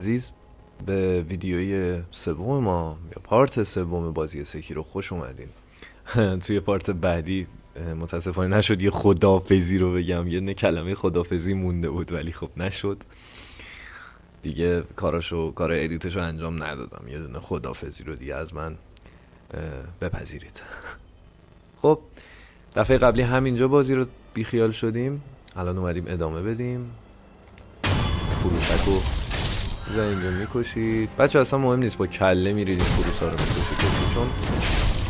عزیز به ویدیوی سوم ما یا پارت سوم بازی سکیرو خوش اومدین. توی پارت بعدی متاسفانه نشد یه خداحافظی رو بگم، یه کلمه خداحافظی مونده بود ولی خب نشد دیگه. کار ادیتشو انجام ندادم، یه دونه خداحافظی رو دیگه از من بپذیرید. خب دفعه قبلی همینجا بازی رو بیخیال شدیم، الان اومدیم ادامه بدیم. خروسکو و اینجا میکشید بچه، اصلا مهم نیست با کله میرید این خروس ها رو میکشید، چون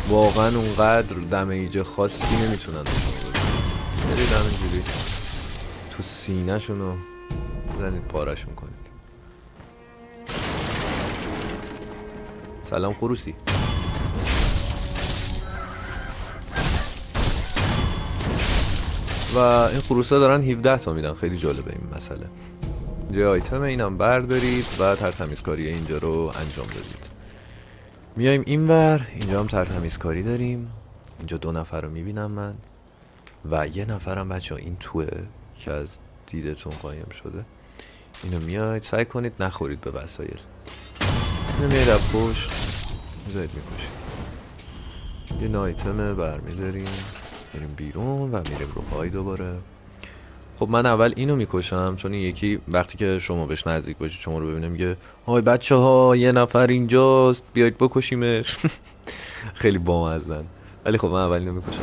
واقعا اونقدر دمیج خاصی نمیتونن نشون بدن. برید همینجوری تو سینه شونو بزنید پارشون کنید. سلام خروسی. و این خروس ها دارن 17 تا میدن، خیلی جالبه این مسئله. اینجا آیتم اینم بردارید و ترتمیزکاری اینجا رو انجام بدید. میایم اینور، اینجا هم ترتمیزکاری داریم. اینجا 2 نفر رو میبینم من و یه نفرم بچه این توه که از دیدتون قایم شده. اینو میاید سعی کنید نخورید به وسایل. اینو میاید از پشت میذارید میکشید. یه نایتمه برمیداریم میریم بیرون و میریم رو پای دوباره. خب من اول اینو میکشم چون این یکی وقتی که شما بهش نزدیک باشید شما رو ببینه میگه های بچه ها یه نفر اینجاست بیاید بکشیمش. خیلی بامزن. ولی خب من اول اینو میکشم.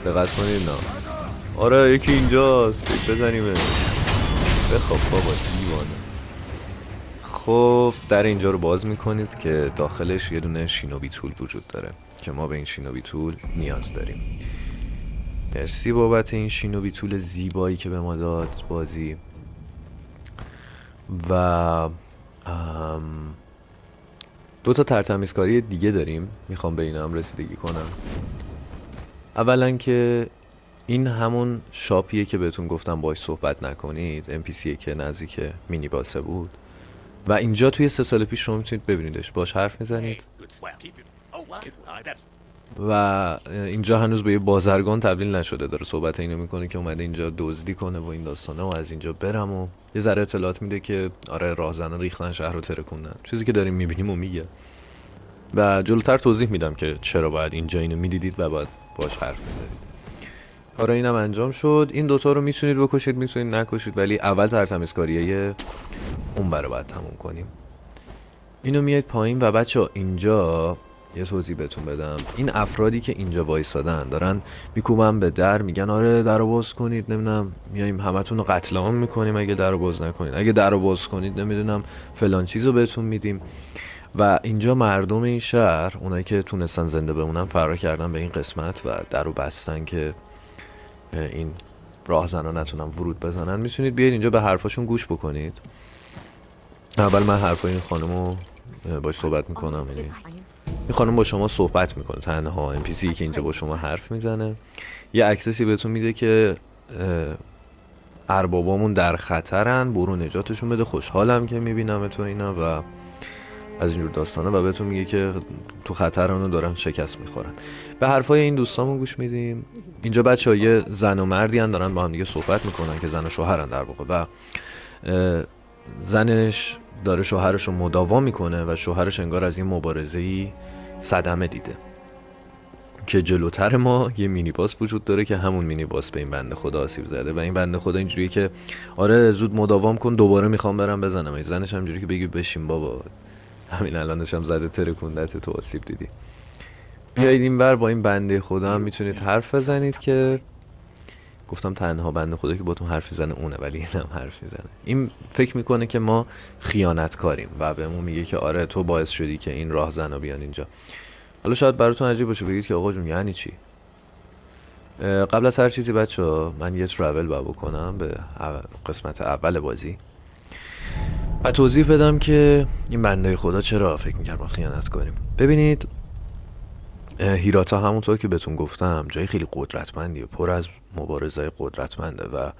دقت کنید نه. آره یکی اینجاست بزنیمش. بخواب بابا دیوانه. خب در اینجا رو باز میکنید که داخلش یه دونه شینوبی تول وجود داره که ما به این شینوبی تول نیاز داریم. مرسی بابت این شینوبی تول زیبایی که به ما داد بازی. و 2 تا ترتمیزکاری دیگه داریم، میخوام به اینا هم رسیدگی کنم. اولا که این همون شاپیه که بهتون گفتم باهاش صحبت نکنید، NPCیه که نزدیک مینی باسه بود و اینجا توی 3 سال پیش شما میتونید ببینیدش، باش حرف میزنید و اینجا هنوز به یه بازرگان تبدیل نشده، داره صحبت اینو میکنه که اومده اینجا دزدی کنه و این داستانه و از اینجا برم و یه ذره اطلاعات میده که آره راهزنان ریختن شهر رو ترکوندن، چیزی که داریم میبینیم و میگه. و جلوتر توضیح میدم که چرا باید اینجا اینو میدیدید و باید باش حرف میزدید. آره اینم انجام شد. این 2 تا رو میتونید بکشید میتونید نکشید، ولی اول ترتمیزکاریه اون برای باید تموم کنیم. اینو میاد پایین و بچه اینجا یه توضیح بهتون بدم. این افرادی که اینجا وایسادن دارن میکوبن به در، میگن آره درو باز کنید، نمیدونم میایم همتون رو قتل عام میکنیم اگه درو باز نکنید، اگه درو باز کنید نمیدونم فلان چیزو بهتون میدیم. و اینجا مردم این شهر، اونایی که تونستن زنده بمونن، فرار کردن به این قسمت و درو بستن که این راهزنا نتونن ورود بزنن. میتونید بیاید اینجا به حرفاشون گوش بکنید. اول من حرفای این خانمو باش صحبت میکنم. این خانم با شما صحبت میکنه تنها، NPC که اینجا با شما حرف میزنه. یه اکسسی بهتون میده که اربابامون در خطرن، برو نجاتشون بده، خوشحالم که میبینم تو اینا و از اینجور داستانه، و بهتون میگه که تو خطرانو دارن شکست میخورن. به حرفای این دوستامون گوش میدیم. اینجا بچه‌ها یه زن و مردی هن دارن با هم دیگه صحبت میکنن که زن و شوهرن در واقع، و زنش داره شوهرش رو مداوا میکنه و شوهرش انگار از این مبارزه‌ای صدمه دیده. که جلوتر ما یه مینی باس وجود داره که همون مینی باس به این بنده خدا آسیب زده و این بنده خدا اینجوریه که آره زود مداوام کن دوباره میخوام برم بزنم. این زنش هم اینجوری که بگی بشین بابا، همین الانش هم زده ترکوندت، تو آسیب دیدی. بیایید این بر با این بنده خدا هم میتونید حرف بزنید که گفتم تنها بنده خدا که باتون حرف میزنه اونه، ولی این هم حرف میزنه. این فکر میکنه که ما خیانتکاریم و بهمون میگه که آره تو باعث شدی که این راهزنا بیان اینجا. حالا شاید براتون عجیب باشه بگید که آقا جون یعنی چی. قبل از هر چیزی بچه‌ها من یه ترافل باید بکنم به قسمت اول بازی و توضیح بدم که این بنده خدا چرا فکر میکرد ما خیانت کنیم. ببینید هیراتا همونطور که بهتون گفتم جای خیلی قدرتمندیه، پر از مبارزای قدرتمنده و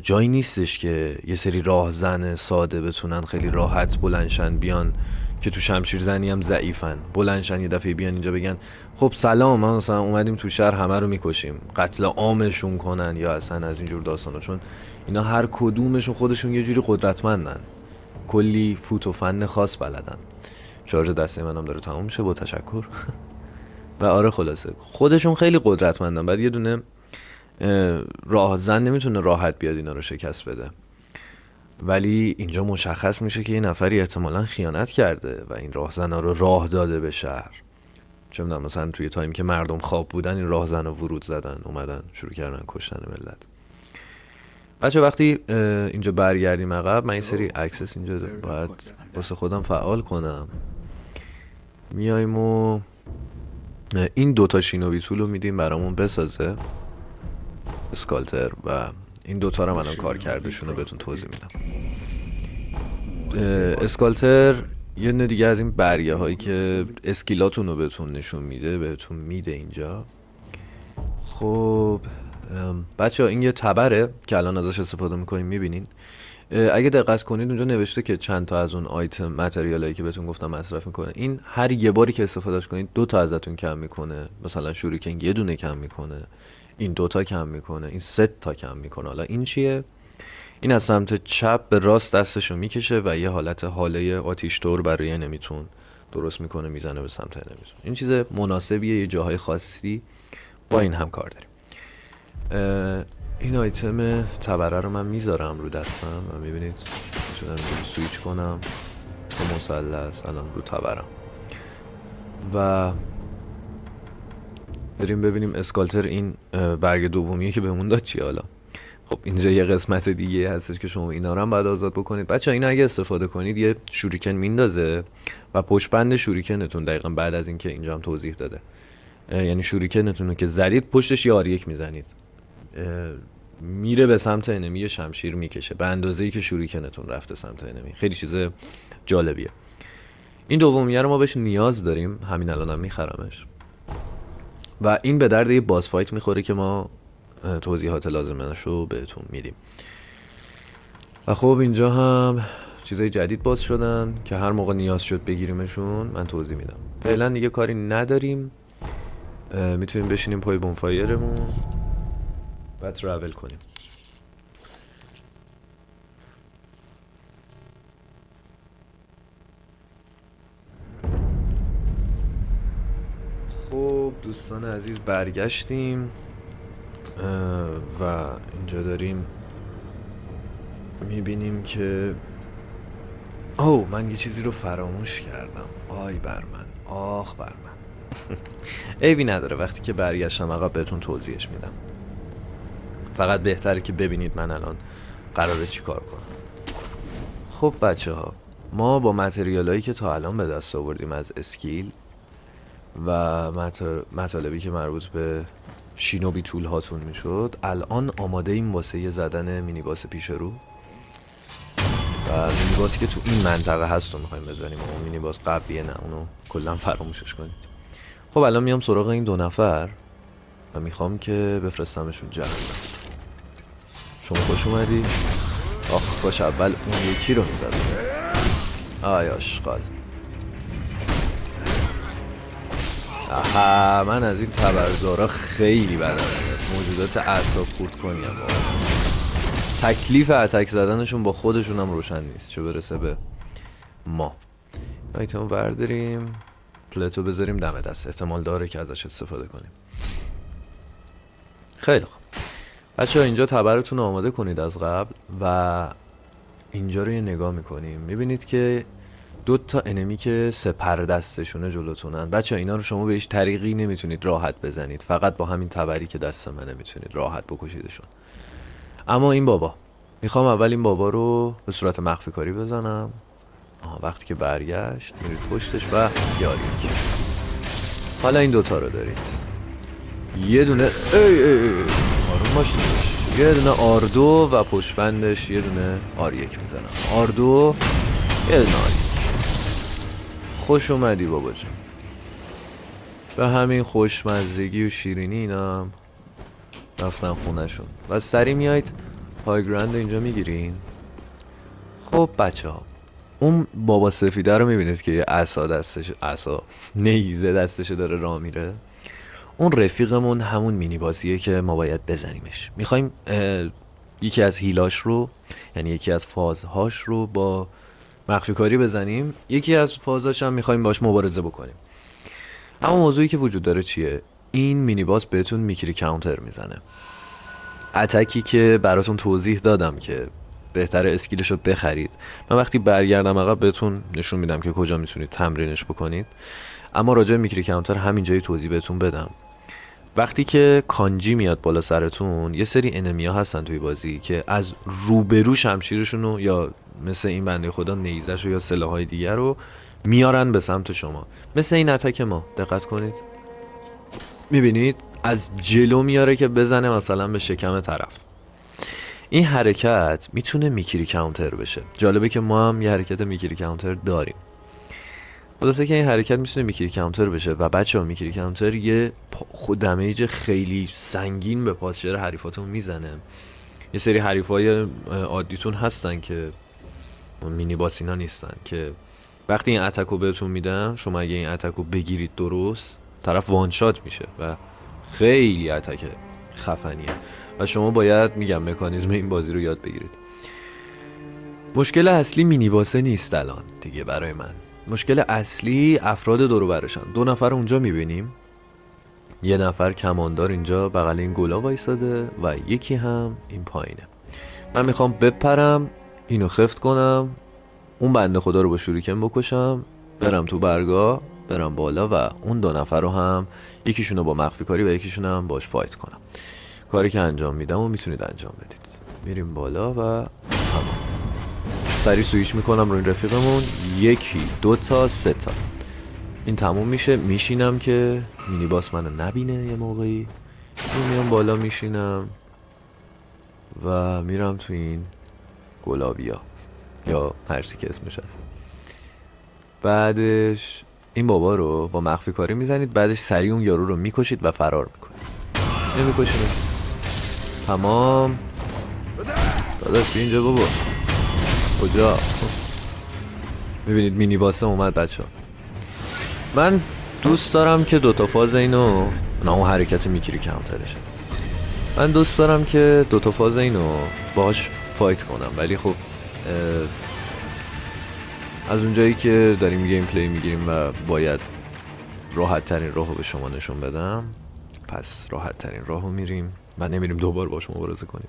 جایی نیستش که یه سری راهزن ساده بتونن خیلی راحت بلنشن بیان که تو شمشیر زنی هم ضعیفن، بلنشن یه دفعه بیان اینجا بگن خب سلام ما مثلا اومدیم تو شهر همه رو میکشیم، قتل عامشون کنن یا اصلا از اینجور داستانا. چون اینا هر کدومشون خودشون یه جوری قدرتمندن، کلی فوت و فن خاص بلدن. شارژ دسته منم داره تموم میشه، با تشکر. و آره خلاصه خودشون خیلی قدرتمندن، بعد یه دونه راهزن نمیتونه راحت بیاد اینا رو شکست بده. ولی اینجا مشخص میشه که یه نفری احتمالاً خیانت کرده و این راهزنا رو راه داده به شهر. چه میدونم مثلا توی تایم که مردم خواب بودن این راهزنا ورود زدن، اومدن شروع کردن کشتن ملت. بچه وقتی اینجا برگردیم عقب، من این سری اکسس اینجا باید واسه خودم فعال کنم. میایم و این دوتا شینوبی تول رو میدیم برامون بسازه، اسکالتر، و این دوتا رو الان کار کردشون رو بهتون توضیح میدم. اسکالتر یه نه دیگه از این برگه هایی که اسکیلاتون رو بهتون نشون میده بهتون میده اینجا. خب بچه ها این یه تبره که الان ازش استفاده میکنیم، میبینین. اگه دقت کنید اونجا نوشته که چند تا از اون آیتم متریال هایی که بهتون گفتم مصرف میکنه. این هر یه باری که استفادهش کنید 2 تا ازتون کم میکنه. مثلا شوریکن یه دونه کم میکنه، این 2 تا کم میکنه، این 3 تا کم میکنه. حالا این چیه؟ این از سمت چپ به راست دستشو میکشه و یه حالت حاله آتیش دور برای انمیتون درست میکنه، میزنه به سمت انمیتون. این چیز مناسبیه، یه جاهای خاصی با این هم کار داریم. این آیتم تبره رو من میذارم رو دستم و میبینید میتونم سویچ کنم به مثلث. الان رو تبرم و بریم ببینیم اسکالتر این برگ دومیه که بهمون داد چی. حالا خب اینجا یه قسمت دیگه هستش که شما اینا رو هم باید آزاد بکنید. بچه اینا اگه استفاده کنید یه شوریکن میندازه و پشت بند شوریکنتون دقیقا بعد از اینکه اینجا هم توضیح داده، یعنی شوریکنتون رو که زدید پشتش یه R1 میزنید، میره به سمت انمی، شمشیر میکشه به اندازه‌ای که شوریکنتون رفته سمت انمی. خیلی چیز جالبیه. این دومیه رو ما بهش نیاز داریم، همین الانم میخرمش و این به درد یه باس فایت میخوره که ما توضیحات لازمش رو بهتون میدیم. و خب اینجا هم چیزای جدید باز شدن که هر موقع نیاز شد بگیریمشون من توضیح میدم. فعلا دیگه کاری نداریم، میتونیم بشینیم پای بونفایرمون و ترافل کنیم. خب دوستان عزیز برگشتیم و اینجا داریم میبینیم که من یه چیزی رو فراموش کردم. آی بر من، آخ بر من. عیبی نداره، وقتی که برگشتم عقب بهتون توضیحش میدم. فقط بهتره که ببینید من الان قراره چی کار کنم. خب بچه ها، ما با متریال هایی که تا الان به دست آوردیم از اسکیل و مطالبی که مربوط به شینوبی تول هاتون میشد، الان آماده ایم واسه یه زدن مینی باس پیش رو. و مینی باسی که تو این منطقه هست رو میخوایم بزنیم، اون مینی باس قبلیه نه، اونو کلا فراموشش کنید. خب الان میام سراغ این 2 نفر و میخوام که بفرستمشون جهنم. شما خوش اومدی. آخ باش، اول اون یکی رو میزدم. آی آشغال. آها، من از این تبردارا خیلی بدم میاد. موجودات اعصاب خورد کنیم. تکلیف اتک زدنشون با خودشون هم روشن نیست، چه برسه به ما. آیتمو برداریم، پلتو بذاریم دم دست، احتمال داره که ازش استفاده کنیم. خیلی خوب بچه ها، اینجا تبرتون آماده کنید از قبل و اینجا رو یه نگاه میکنیم. میبینید که 2 تا انمی که سپر دستشونه جلوتونن. بچه ها اینا رو شما به هیچ طریقی نمیتونید راحت بزنید، فقط با همین تبری که دست منه میتونید راحت بکشیدشون. اما این بابا، میخوام اول این بابا رو به صورت مخفی کاری بزنم. وقتی که برگشت میرید پشتش و یاریک. حالا این 2 تا رو دارید، یه دونه آروم باشید، یه دونه آردو و پشتبندش یه دونه R1 میزنم. آردو یه دونه R1. خوش اومدی بابا جان. به همین خوشمزگی و شیرینی اینا هم رفتن خونهشون و سری میایید های گرند اینجا میگیرین. خب بچه ها، اون بابا سفیده رو میبینید که یه عصا نیزه دستش داره راه میره. اون رفیقمون همون مینی باسیه که ما باید بزنیمش. میخوایم یکی از هیلاش رو، یعنی یکی از فازهاش رو با مخفی کاری بزنیم. یکی از فازاش هم میخوایم باش مبارزه بکنیم. اما موضوعی که وجود داره چیه؟ این مینی باس بهتون میکری کاونتر میزنه. اتکی که براتون توضیح دادم که بهتره اسکیلش رو بخرید. من وقتی برگردم عقب بهتون نشون میدم که کجا میتونید تمرینش بکنید. اما راجع به میکری کاونتر همینجایی توضیح بهتون بدم. وقتی که کانجی میاد بالا سرتون، یه سری انمیا هستن توی بازی که از روبرو شمشیرشونو یا مثل این بنده خدا نیزش یا سلاحهای دیگر رو میارن به سمت شما. مثل این اتک ما دقت کنید، میبینید از جلو میاره که بزنه مثلا به شکم طرف. این حرکت میتونه میکری کاونتر بشه. جالبه که ما هم یه حرکت میکری کاونتر داریم. خلاصه که این حرکت میتونه میکری کاونتر بشه و بچه ها میکری کاونتر یه دمیج خیلی سنگین به پاسچر حریفاتون میزنه. یه سری حریفای عادیتون هستن که مینی باسینا نیستن که وقتی این اتکو بهتون میدن، شما اگه این اتکو بگیرید درست، طرف وان شات میشه و خیلی اتک خفنیه و شما باید مکانیزم این بازی رو یاد بگیرید. مشکل اصلی مینی باسه نیست الان دیگه برای من. مشکل اصلی افراد دور و برشن. 2 نفر اونجا میبینیم، یه نفر کماندار اینجا بغل این گلا وایساده و یکی هم این پایینه. من میخوام بپرم، اینو خفت کنم، اون بنده خدا رو با شوریکن بکشم، برم تو برگاه، برم بالا و اون 2 نفر رو هم، یکیشونو با مخفی کاری و یکیشونو هم باش فایت کنم. کاری که انجام میدم و میتونید انجام بدید. میریم بالا و تمام. سری سویش میکنم رو این رفیقمون. 1 2 3 این تموم میشه. میشینم که مینی باس منو نبینه. یه موقعی میام بالا میشینم و میرم تو این گلابیا یا هرچی که اسمش هست. بعدش این بابا رو با مخفی کاری میزنید. بعدش سریع اون یارو رو میکشید و فرار میکنید. نمیکشید. تمام. داداش بیا اینجا بابا. کجا؟ میبینید مینی باسه اومد بچه ها. من دوست دارم که 2 تا فاز اینو، نه اون حرکت میکری کمترشه، من دوست دارم که 2 تا فاز اینو باش فایت کنم. ولی خب از اونجایی که داریم گیم پلی میگیریم و باید راحت ترین راهو به شما نشون بدم، پس راحت ترین راهو میریم و نمیریم دوبار باش مبارزه کنیم.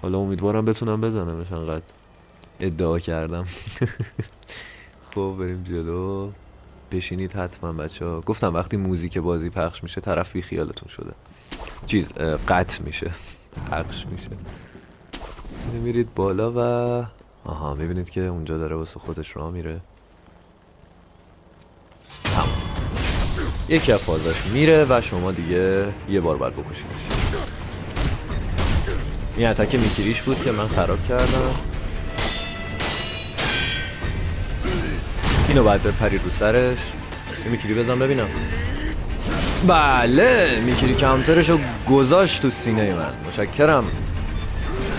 حالا امیدوارم بتونم بزنمش، انقدر ادعا کردم. خب بریم جلو. بشینید حتما بچه ها. گفتم وقتی موزیک بازی پخش میشه طرف بی خیالتون شده، قطع میشه، پخش میشه. میرید بالا و آها میبینید که اونجا داره واسه خودش راه میره. تمام. یکی از فازاش میره و شما دیگه یه بار باید بکشیدش. این اتک میکریش بود که من خراب کردم. اینو باید بپری رو سرش. یه میکری بزن ببینم. بله، میکری کاونترشو گذاشت تو سینه من. متشکرم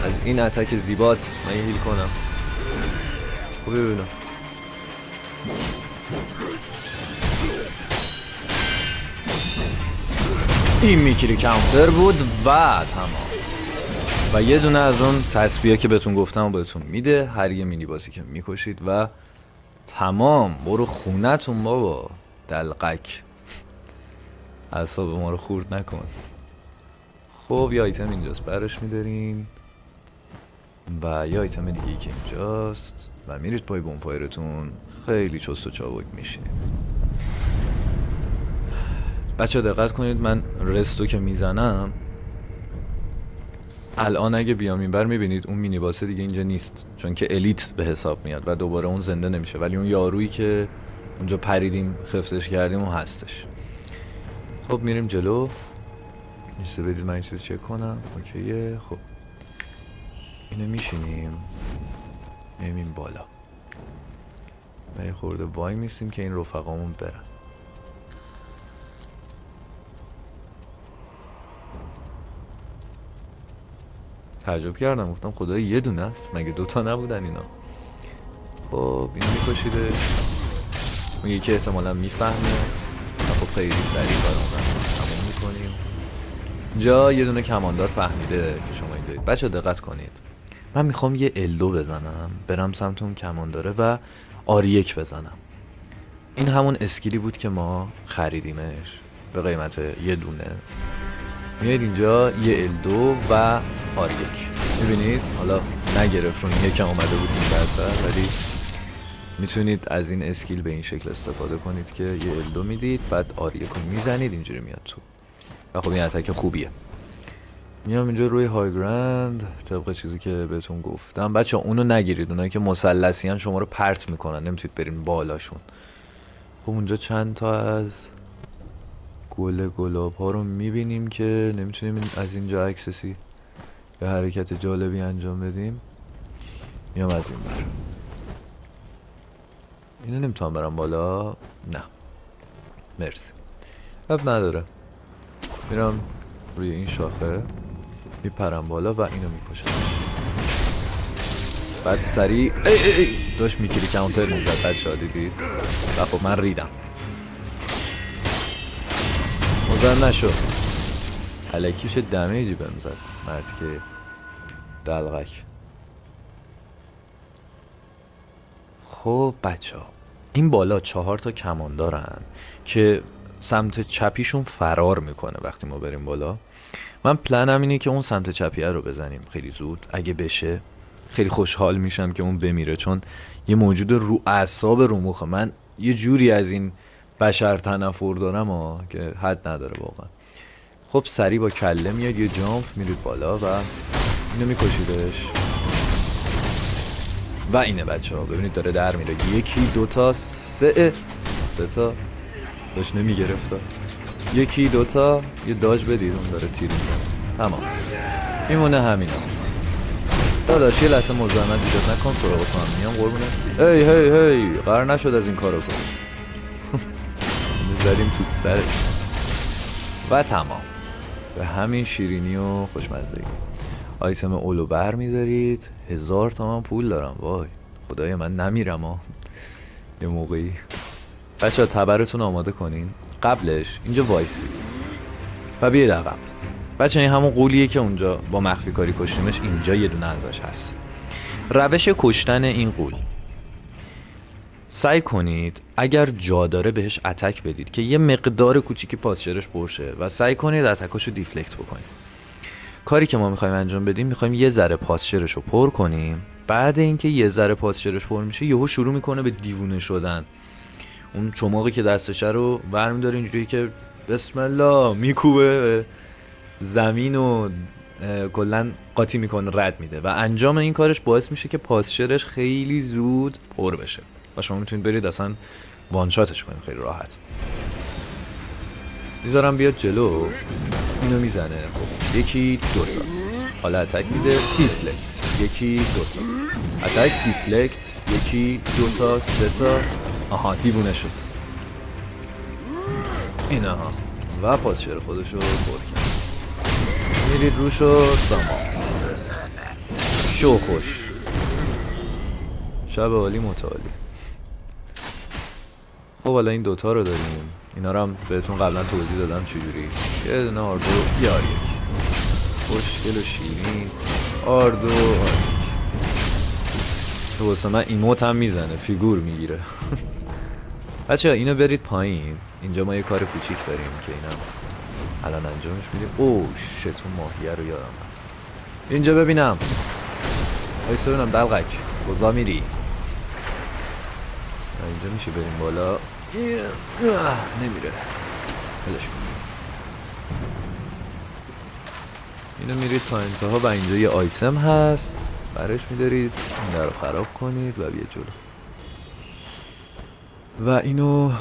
از این اتک زیبات. من یه هیل کنم. خوب ببینم. این میکری کاونتر بود و تمام. و یه دونه از اون تسبیحا که بهتون گفتم و بهتون میده هر یه مینی باسی که میکشید و تمام. برو خونتون بابا دلقک. اعصاب ما رو خورد نکن. خب یه آیتم اینجاست، برش میدارین و یه آیتم دیگه ای که اینجاست و میرید پای بومپایرتون. خیلی چست و چابک میشینید. بچه دقت کنید، من رستو که میزنم الان اگه بیام این بر میبینید اون مینی باسه دیگه اینجا نیست، چون که الیت به حساب میاد و دوباره اون زنده نمیشه. ولی اون یارویی که اونجا پریدیم خفتش کردیم اون هستش. خب میریم جلو. نیسته بدید من این چیز چک کنم. اوکیه. خب اینو میشینیم، میمیم بالا و یه خورده وای میستیم که این رفقامون برن. تعجب کردم، گفتم خدای یه دونه است، مگه دوتا نبودن اینا؟ خب اینو میکشیده، اون یکی احتمالا میفهمه و خب خیلی سریع کارمون رو تموم میکنیم. اینجا یه دونه کماندار فهمیده که شما اینجایید. بچه دقت کنید، من میخوام یه الدو بزنم، برم سمت اون کمانداره و آریک بزنم. این همون اسکیلی بود که ما خریدیمش به قیمت یه دونه. میایید اینجا یه الدو و آریک، میبینید حالا نگرفت رو این یکم اومده بود این برتر، ولی میتونید از این اسکیل به این شکل استفاده کنید که یه الدو میدید بعد آریک رو میزنید اینجوری میاد تو و خب این اتک خوبیه. میام اینجا روی های گراند طبق چیزی که بهتون گفتم. بچه اونو نگیرید، اونایی که مثلثی ان شما رو پرت میکنن، نمیتونید برین بالاشون. خب اونجا چند تا از گلاب ها رو میبینیم که نمیتونیم از اینجا اکسسی یا حرکت جالبی انجام بدیم. میام از این بر، اینو نمیتونم برم بالا، نه مرسی، اب نداره. میرم روی این شاخه میپرم بالا و اینو میکشمش. بعد سریع داشت میکیری کانتر میزد، بچه ها دیدید؟ و خب من ریدم، مزن نشو، علکیش دمیجی بهم زد مرد که دلغک. خب بچه ها این بالا 4 تا کمان دارن که سمت چپیشون فرار میکنه وقتی ما بریم بالا. من پلنم اینه که اون سمت چپیه رو بزنیم خیلی زود، اگه بشه خیلی خوشحال میشم که اون بمیره، چون یه موجود رو اعصاب رو مخه. من یه جوری از این بشر تنفر دارم که حد نداره واقعا. خب سریع با کله میاد یه جامپ میرید بالا و اینو میکشیدش و اینه بچه ها ببینید داره در میره. یکی دوتا سه تا داشت نمیگرفت، یکی دوتا یه داج بدید، اون داره تیر میزنه. تمام میمونه همینا. داداش یه لحظه مزاحمت ایجاد نکن، سراغ تو هم میام قربونت. هی قرار نشد از این کارو کنی. زدیم تو سرش و تمام. به همین شیرینی و خوشمزگی. آیتم اولو بر میدارید. 1000 تومن پول دارم، وای خدای من نمیرم یه موقعی. بچه ها تبرتون آماده کنین. قبلش اینجا وایسید و بیاید عقب. بچه این همون قولیه که اونجا با مخفی کاری کشتیمش، اینجا یه دونه ازش هست. روش کشتن این قول، سعی کنید اگر جا داره بهش اتک بدید که یه مقدار کوچیکی پاسچرش برشه و سعی کنید اتکاشو دیفلکت بکنید. کاری که ما میخوایم انجام بدیم، میخوایم یه ذره پاسچرش رو پر کنیم. بعد اینکه یه ذره پاسچرش پر میشه یهو شروع میکنه به دیوونه شدن. اون چماقی که دستشه رو برمیداره اینجوری که بسم الله میکوبه زمین و کلا قاطی میکنه، رد میده و انجام این کارش باعث میشه که پاسچرش خیلی زود پر بشه و شما میتونید برید اصلا وانشاتش کنید خیلی راحت. میذارم بیاد جلو، اینو میزنه. خب یکی دوتا، حالا اتک میده دیفلکت، یکی دوتا اتک دیفلکت، یکی دوتا سه تا. آها دیوونه شد اینها و پاسچر خودشو پر کرد. میرید روشو تمام. شو خوش، شب عالی متعالی. خب حالا این دوتا رو داریم، اینا رو هم بهتون قبلا توضیح دادم چجوری. یه دونه آردو یه آریک، خوشگل و شیرین. آردو آریک واسه من ایموت هم میزنه، فیگور میگیره. بچه ها اینو برید پایین. اینجا ما یه کار کوچیک داریم که اینم الان انجامش میدیم. اوه شت، اون ماهیه رو یادم رفت. اینجا ببینم وایسا ببینم دلغک کجا میری. اینجا میشه بریم بالا. نمیره، بلش کن. اینو میرید تا انتها و اینجا یه آیتم هست برش میدارید، این در رو خراب کنید و بیا جلو. و اینو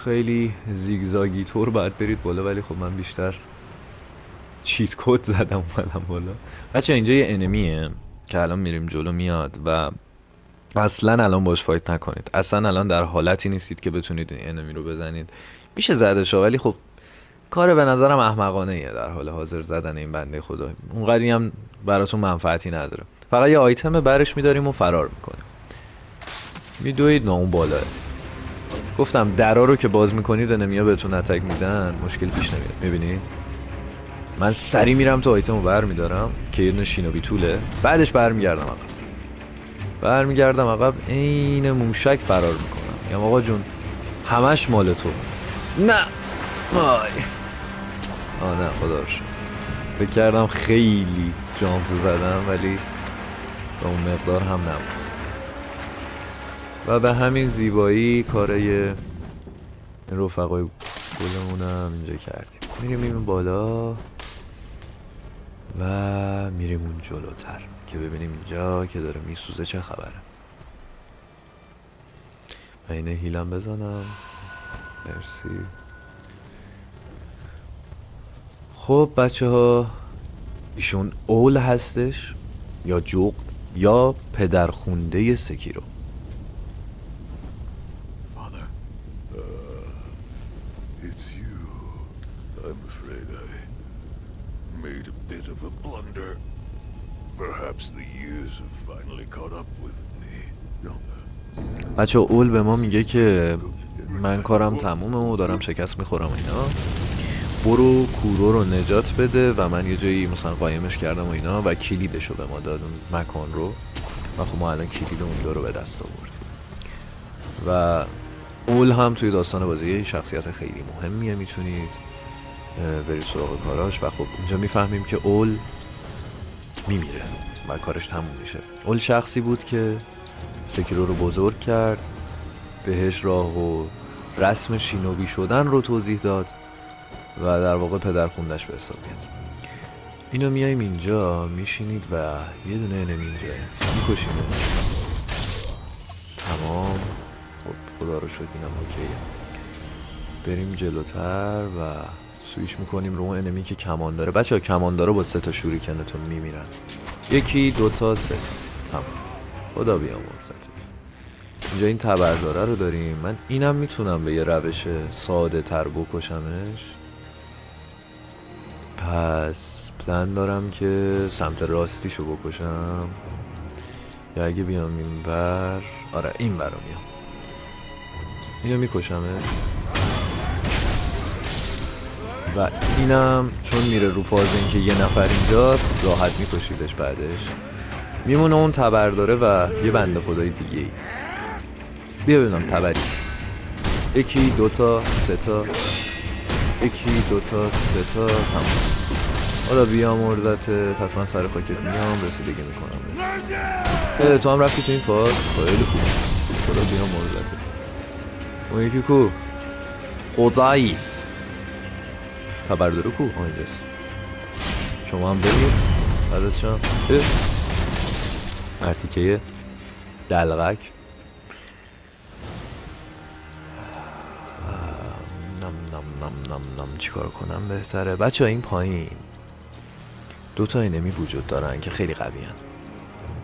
خیلی زیگزاگی طور باید برید بالا، ولی خب من بیشتر چیت کد زدم اومدم بالا. بچه اینجا یه انمیه که الان میریم جلو میاد و اصلا الان باش فایت نکنید. اصلا الان در حالتی نیستید که بتونید این انمی رو بزنید. میشه زدش ولی خب کار به نظرم احمقانه ایه در حال حاضر زدن این بنده خدا. اونقدی هم براتون منفعتی نداره. فقط یه آیتم برش میداریم و فرار میکنیم. میدوید نه اون بالاه. گفتم درا رو که باز میکنید انمیا بهتون اتک میدن مشکل پیش نمیاد. میبینید من سری میرم تو آیتم رو برمیدارم که یه دونه شینوبی طوله، بعدش برمیگردم عقب عین موشک فرار میکنم. یا آقا جون همش مال تو. نه وای نه خدا رو شکر. فکر کردم خیلی جامپ زدم ولی به اون مقدار هم نبود. و به همین زیبایی کارای رفقای گلمونم اینجا کردیم. میریم این بالا و میریم اون جلوتر که ببینیم اینجا که داره میسوزه چه خبره. من اینه هیلم بزنم. مرسی. خب بچه ها، ایشون اول هستش یا جوق یا پدرخونده سکیرو. It's you. I'm afraid I made a bit of a blunder. Perhaps the years have finally caught up with me. No. بچه اول به ما میگه که من کارم تمومه و دارم شکست میخورم اینا، برو کورو رو نجات بده و من یه جایی مثلا قایمش کردم و اینا و کلیدشو به ما داد اون مکان رو و خب ما الان کلید اونجا رو به دست آوردیم. و اول هم توی داستان بازی شخصیت خیلی مهمیه، میتونید برید سراغ کاراش و خب اینجا میفهمیم که اول میمیره و کارش تموم میشه. اول شخصی بود که سکیرو رو بزرگ کرد، بهش راه و رسم شینوبی شدن رو توضیح داد و در واقع پدرخوندش به حساب میاد. اینو میایم اینجا میشینید و یه دونه انمی اینجا میکشیم. تمام. خب خدا رو شکر اینم اوکیه. بریم جلوتر و سویش میکنیم رو اون انمی که کمان داره. بچه ها کمان داره با 3 تا شوریکنتون میمیرن. 1 2 تا 3 تا. تمام. خدا بیامرزتت. اینجا این تبرداره رو داریم. من اینم میتونم به یه روش ساده تر بکشمش. پس پلن دارم که سمت راستیشو بکشم یا اگه بیام این بر، آره این بر رو میام اینو میکشمش و اینم چون میره رو فاز این که یه نفر اینجاست راحت میکشیدش. بعدش میمونه اون تبرداره و یه بنده خدای دیگه ای. بیا ببینم تبری. 1 2 تا 3 تا 1 2 تا 3 تا. تمام. حالا بیامرزتت، حتما سر خاکت میام رسیدگی میکنم. تو هم رفتی تو این فاز؟ خیلی خوب. خدا بیامرزتت. اون یکی کو؟ قضایی تبرداره کو؟ اینجاست. شما هم برید بعدت شم مرتیکه دلغک. نم چیکار کنم بهتره؟ بچه ها این پایین 2 تا انمی وجود دارن که خیلی قوی هن.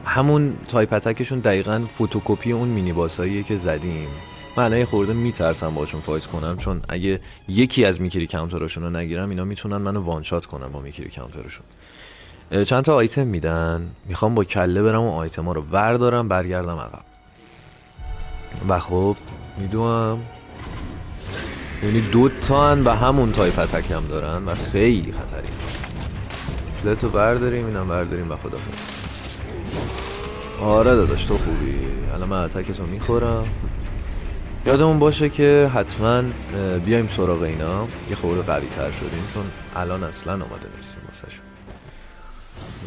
همون تایپ اتکشون دقیقا فوتوکوپی اون مینی باساییه که زدیم. من الان خورده میترسم باشون فایت کنم چون اگه یکی از میکری کانترشون رو نگیرم اینا میتونن منو وان شات کنن با میکری کانترشون. چند تا آیتم میدن، میخوام با کله برم و آیتما رو بردارم برگردم عقب و خب میدوام. یعنی 2 تا هن و همون تایپ اتک هم دارن و خیلی خطری. پلتو برداریم اینم برداریم و خدافظ. آره داداش تو خوبی. الان من اتکتو میخورم. یادمون باشه که حتما بیایم سراغ اینا یه خورده قوی تر شدیم چون الان اصلا آماده نیستیم واسه شون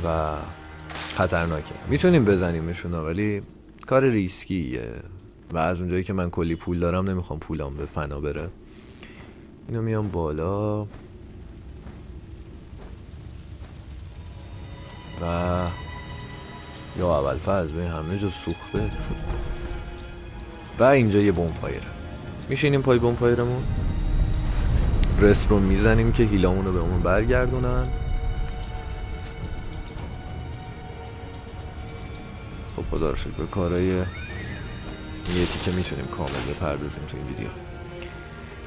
و خطرناکه. میتونیم بزنیمشون ولی کار ریسکیه و از اونجایی که من کلی پول دارم نمیخوام پولام به فنا بره. اینو میام بالا و یا اول فاز به همه جا سوخته و اینجا یه بمب‌فایره. میشینیم پای بمب‌فایرمون، رست رو میزنیم که هیلامون رو به اون برگردونن. خب خدا رو شکر به کارهای یه تیکه میتونیم کامل بپردازیم تو این ویدیو.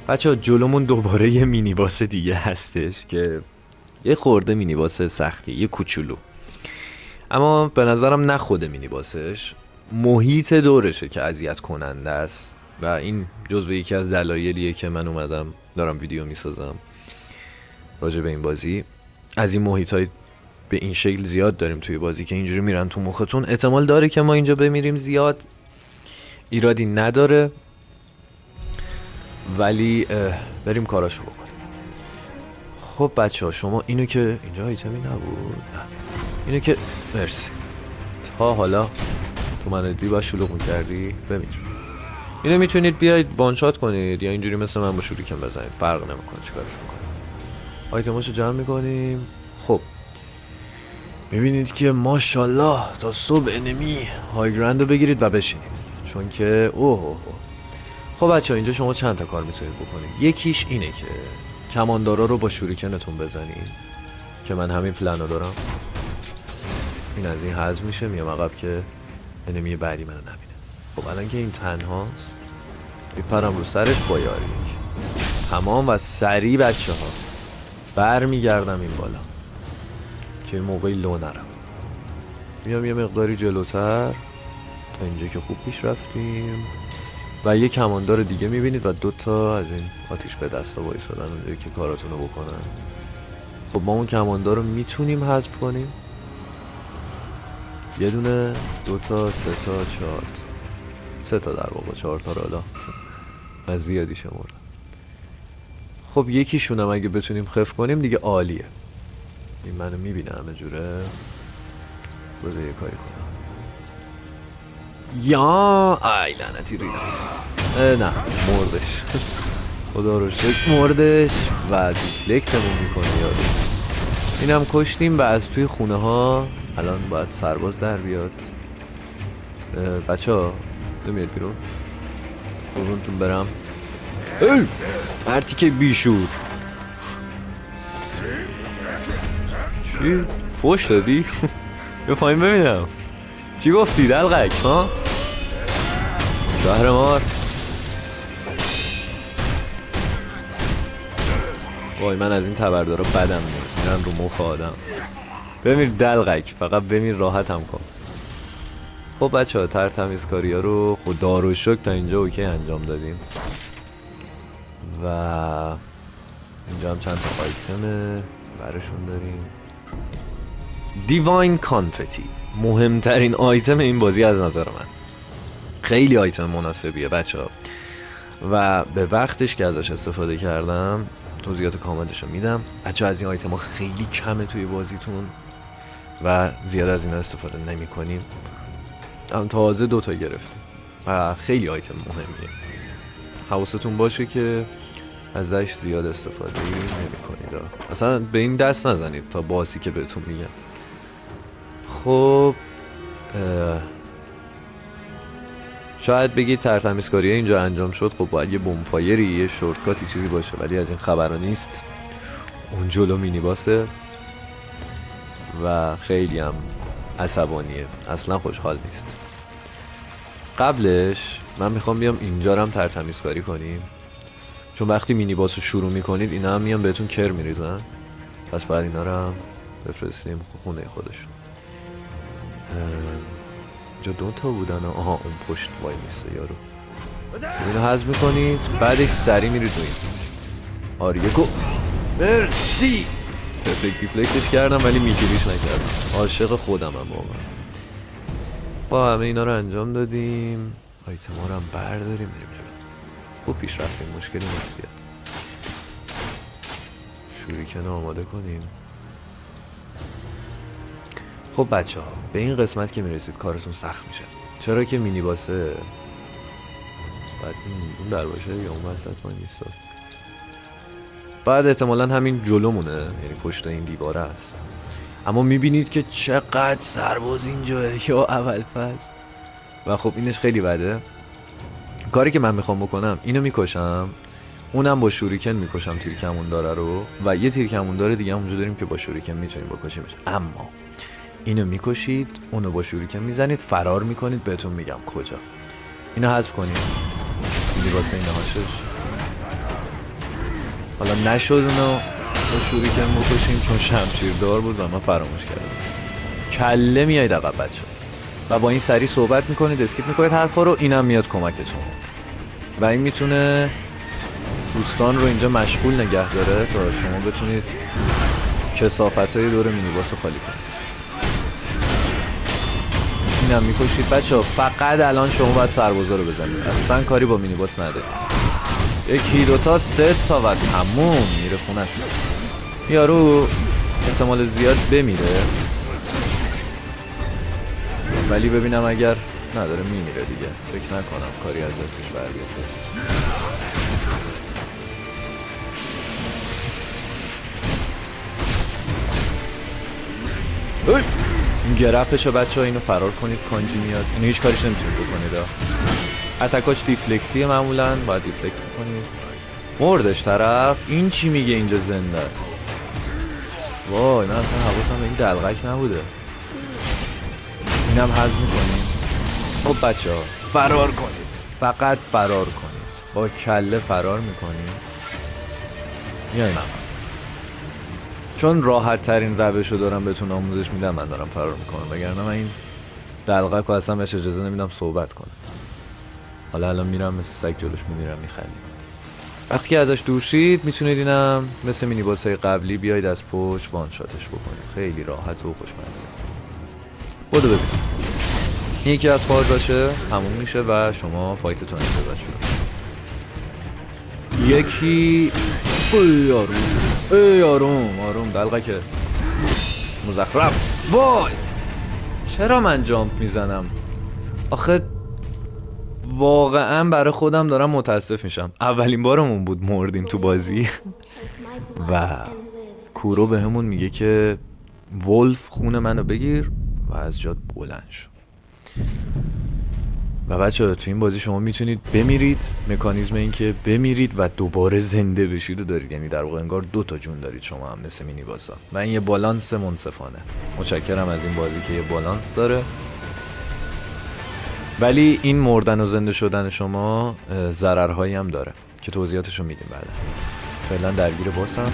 بچه ها جلومون دوباره یه مینی باس دیگه هستش که یه خورده مینی باس سختی، یه کوچولو. اما به نظرم نه خود مینی باسش، محیط دورشه که اذیت کننده است و این جزو یکی از دلایلیه که من اومدم دارم ویدیو میسازم راجع به این بازی. از این محیطای به این شکل زیاد داریم توی بازی که اینجوری میرن تو مختون. احتمال داره که ما اینجا بمیریم زیاد، ایرادی نداره، ولی بریم کاراشو بکنیم. خب بچه ها، شما اینو که اینجا ایتمی نبود، نه اینو که مرسی، تا حالا تو من دی با شلوغ میکردی بمیر. اینو میتونید بیاید وانشات کنید یا اینجوری مثل من با شوریکن بزنید، فرق نمیکنه چیکارش میکنید. آیتماشو جمع میکنیم. خب میبینید که ماشاءالله تا صبح انمی های گرند رو بگیرید و بشینید، چون که اوه. خب بچه ها، اینجا شما چند تا کار میتونید بکنید. یکیش اینه که کماندارا رو با شوریکنتون بزنید که من همین پلنو دارم. این از این حذف میشه، میام عقب که انمی بعدی منو نبینه. خب الان که این تنهاست میپرم رو سرش با یاریک تمام و سریع بچه ها برمیگردم این بالا که این موقعی لو نرم. میام یه مقداری جلوتر تا اینجا که خوب پیش رفتیم و یه کماندار دیگه میبینید و 2 تا از این آتیش به دستا وایسادن اونجایی که کاراتونو بکنن. خب ما اون کماندار رو میتونیم حذف کنیم. یه دونه، 2 تا، 3 تا، 4 تا، 3 تا در واقع، 4 تا رو حالا از زیادی شمردم. خب یکیشونم اگه بتونیم خف کنیم دیگه عالیه. این منو میبینه همه جوره، بذار یه کاری کنم. یا ای لعنتی ریدم. نه مردش. خدا رو شکر مردش و دیفلکتمون میکنه یارو. اینم کشتیم و از توی خونه ها الان باید سرباز در بیاد. بچه ها نمیاد بیرون قربونتون برم. مرتی که بیشور چی؟ فوش دادی؟ یه پایین ببینم چی گفتی دلقک ها؟ شهرمار. وای من از این تبردارا بدم میاد، میرن رو مخ آدم. بمیر دلقک، فقط بمیر راحتم کن. خب بچه ها ترتمیزکاری ها رو خدا رو شکر تا اینجا اوکی انجام دادیم و اینجا هم چند تا آیتم برشون داریم. دیواین کانفتی مهمترین آیتم این بازی از نظر من. خیلی آیتم مناسبیه بچه ها و به وقتش که ازش استفاده کردم توضیحات کاملش رو میدم. بچه ها از این آیتم ها خیلی کمه توی بازیتون و زیاد از اینا استفاده نمی کنیم. تازه 2 تا گرفتیم و خیلی آیتم مهمیه. حواستون باشه که ازش زیاد استفاده نمی کنید، اصلا به این دست نزنید تا باسی که بهتون میگم. خب شاید بگید ترتمیزکاری اینجا انجام شد، خب باید یه بمب‌فایری، یه شورتکاتی چیزی باشه، ولی از این خبرها نیست. اون جلو مینی باسه و خیلی هم عصبانیه، اصلا خوشحال نیست. قبلش من میخوام بیام اینجا رو هم ترتمیزکاری کنیم، چون وقتی مینی باس رو شروع میکنید اینا هم میان بهتون کر میریزن، پس باید اینا رو هم بفرستیم خونه خودشون. اینجا 2 تا بودن. آها اون پشت وای میسته یارو. اینو حذف میکنید، بعدش سری میرید روی آریکو. مرسی. دیفلکتش کردم ولی میکیلیش نکردم. عاشق خودم هم واقعا. با همه اینا رو انجام دادیم، آیتم ها رو هم برداریم بریم جلو. خوب پیش رفتیم، مشکلی نیست. شوریکن آماده کنیم. خب بچه ها به این قسمت که میرسید کارتون سخت میشه، چرا که مینی باسه بعد این در باشه یا اون وسط ما نیست. بعد احتمالا همین جلومونه، یعنی پشت این دیواره است. اما میبینید که چقدر سرباز اینجاه یا اول فصل و خب اینش خیلی بده. کاری که من میخوام بکنم اینو میکشم، اونم با شوریکن میکشم تیر کمونداره رو و یه تیر کمونداره دیگه اونجا داریم که با شوریکن میتونیم بکشیمش. اما اینو میکشید، اونو با شوریکن میزنید، فرار میکنید، بهتون میگم کجا. اینو حذف کنید، این واسه این هاشش. حالا نشد اونو با شوریکن بکشیم چون شمشیر دار بود و من فراموش کردم. کله میاید عقب بچه و با این سری صحبت میکنید، اسکیپ میکنید حرفا رو، اینم میاد کمکتون و این میتونه دوستان رو اینجا مشغول نگه داره تا شما بتونید کثافتای دور مینیباس رو خالی کنید. اینم میکشید بچه ها. فقط الان شما باید سربازا رو بزنید، اصلا کاری با مینیباس ندارید. یکی دوتا سه تا و تموم میره خونش. یارو احتمال زیاد بمیره ولی ببینم اگر نداره میمیره دیگه. فکر نکنم کاری از دستش بر بیاد. این گرپشو بچه ها اینو فرار کنید، کانجی میاد. اینو هیچ کاریش نمیتونید بکنید. اتکاش دیفلکتیه، معمولا باید دیفلکت بکنید. مردش طرف. این چی میگه اینجا زنده است؟ وای من اصلا حواسم به این دلغک نبوده. اینم هضم میکنیم. خب بچه ها فرار کنید، فقط فرار کنید. با کله فرار میکنیم. یعنی چون راحت ترین روش رو دارم بهتون آموزش میدم من دارم فرار میکنم، وگرنه من این دلغک رو اصلا بهش اجازه نمیدم صحبت کنه. حالا الان میرم مثل سگ جلوش میمیرم میخندیم. وقتی که ازش دور شید میتونید اینم مثل مینیباسای قبلی بیاید از پشت وان شاتش بکنید. خیلی راحت و خوشمزه. بودو ببین یکی از پارچاشه تموم میشه و شما فایتتون انتظار شروع. یکی ای آروم دلغکه مزخرف. وای چرا من جامپ میزنم آخه؟ واقعا برای خودم دارم متاسف میشم. اولین بارمون بود مردیم تو بازی و کورو به همون میگه که ولف خون منو بگیر و از جات بلند شو. و بچه تو این بازی شما میتونید بمیرید. مکانیزم این که بمیرید و دوباره زنده بشید و دارید، یعنی در واقع انگار 2 تا جون دارید شما هم مثل مینی باسا. و این یه بالانس منصفانه. متشکرم از این بازی که یه بالانس داره. ولی این مردن و زنده شدن شما ضررهایی هم داره که توضیحاتشو میدیم بعدا. فعلا درگیر باسم.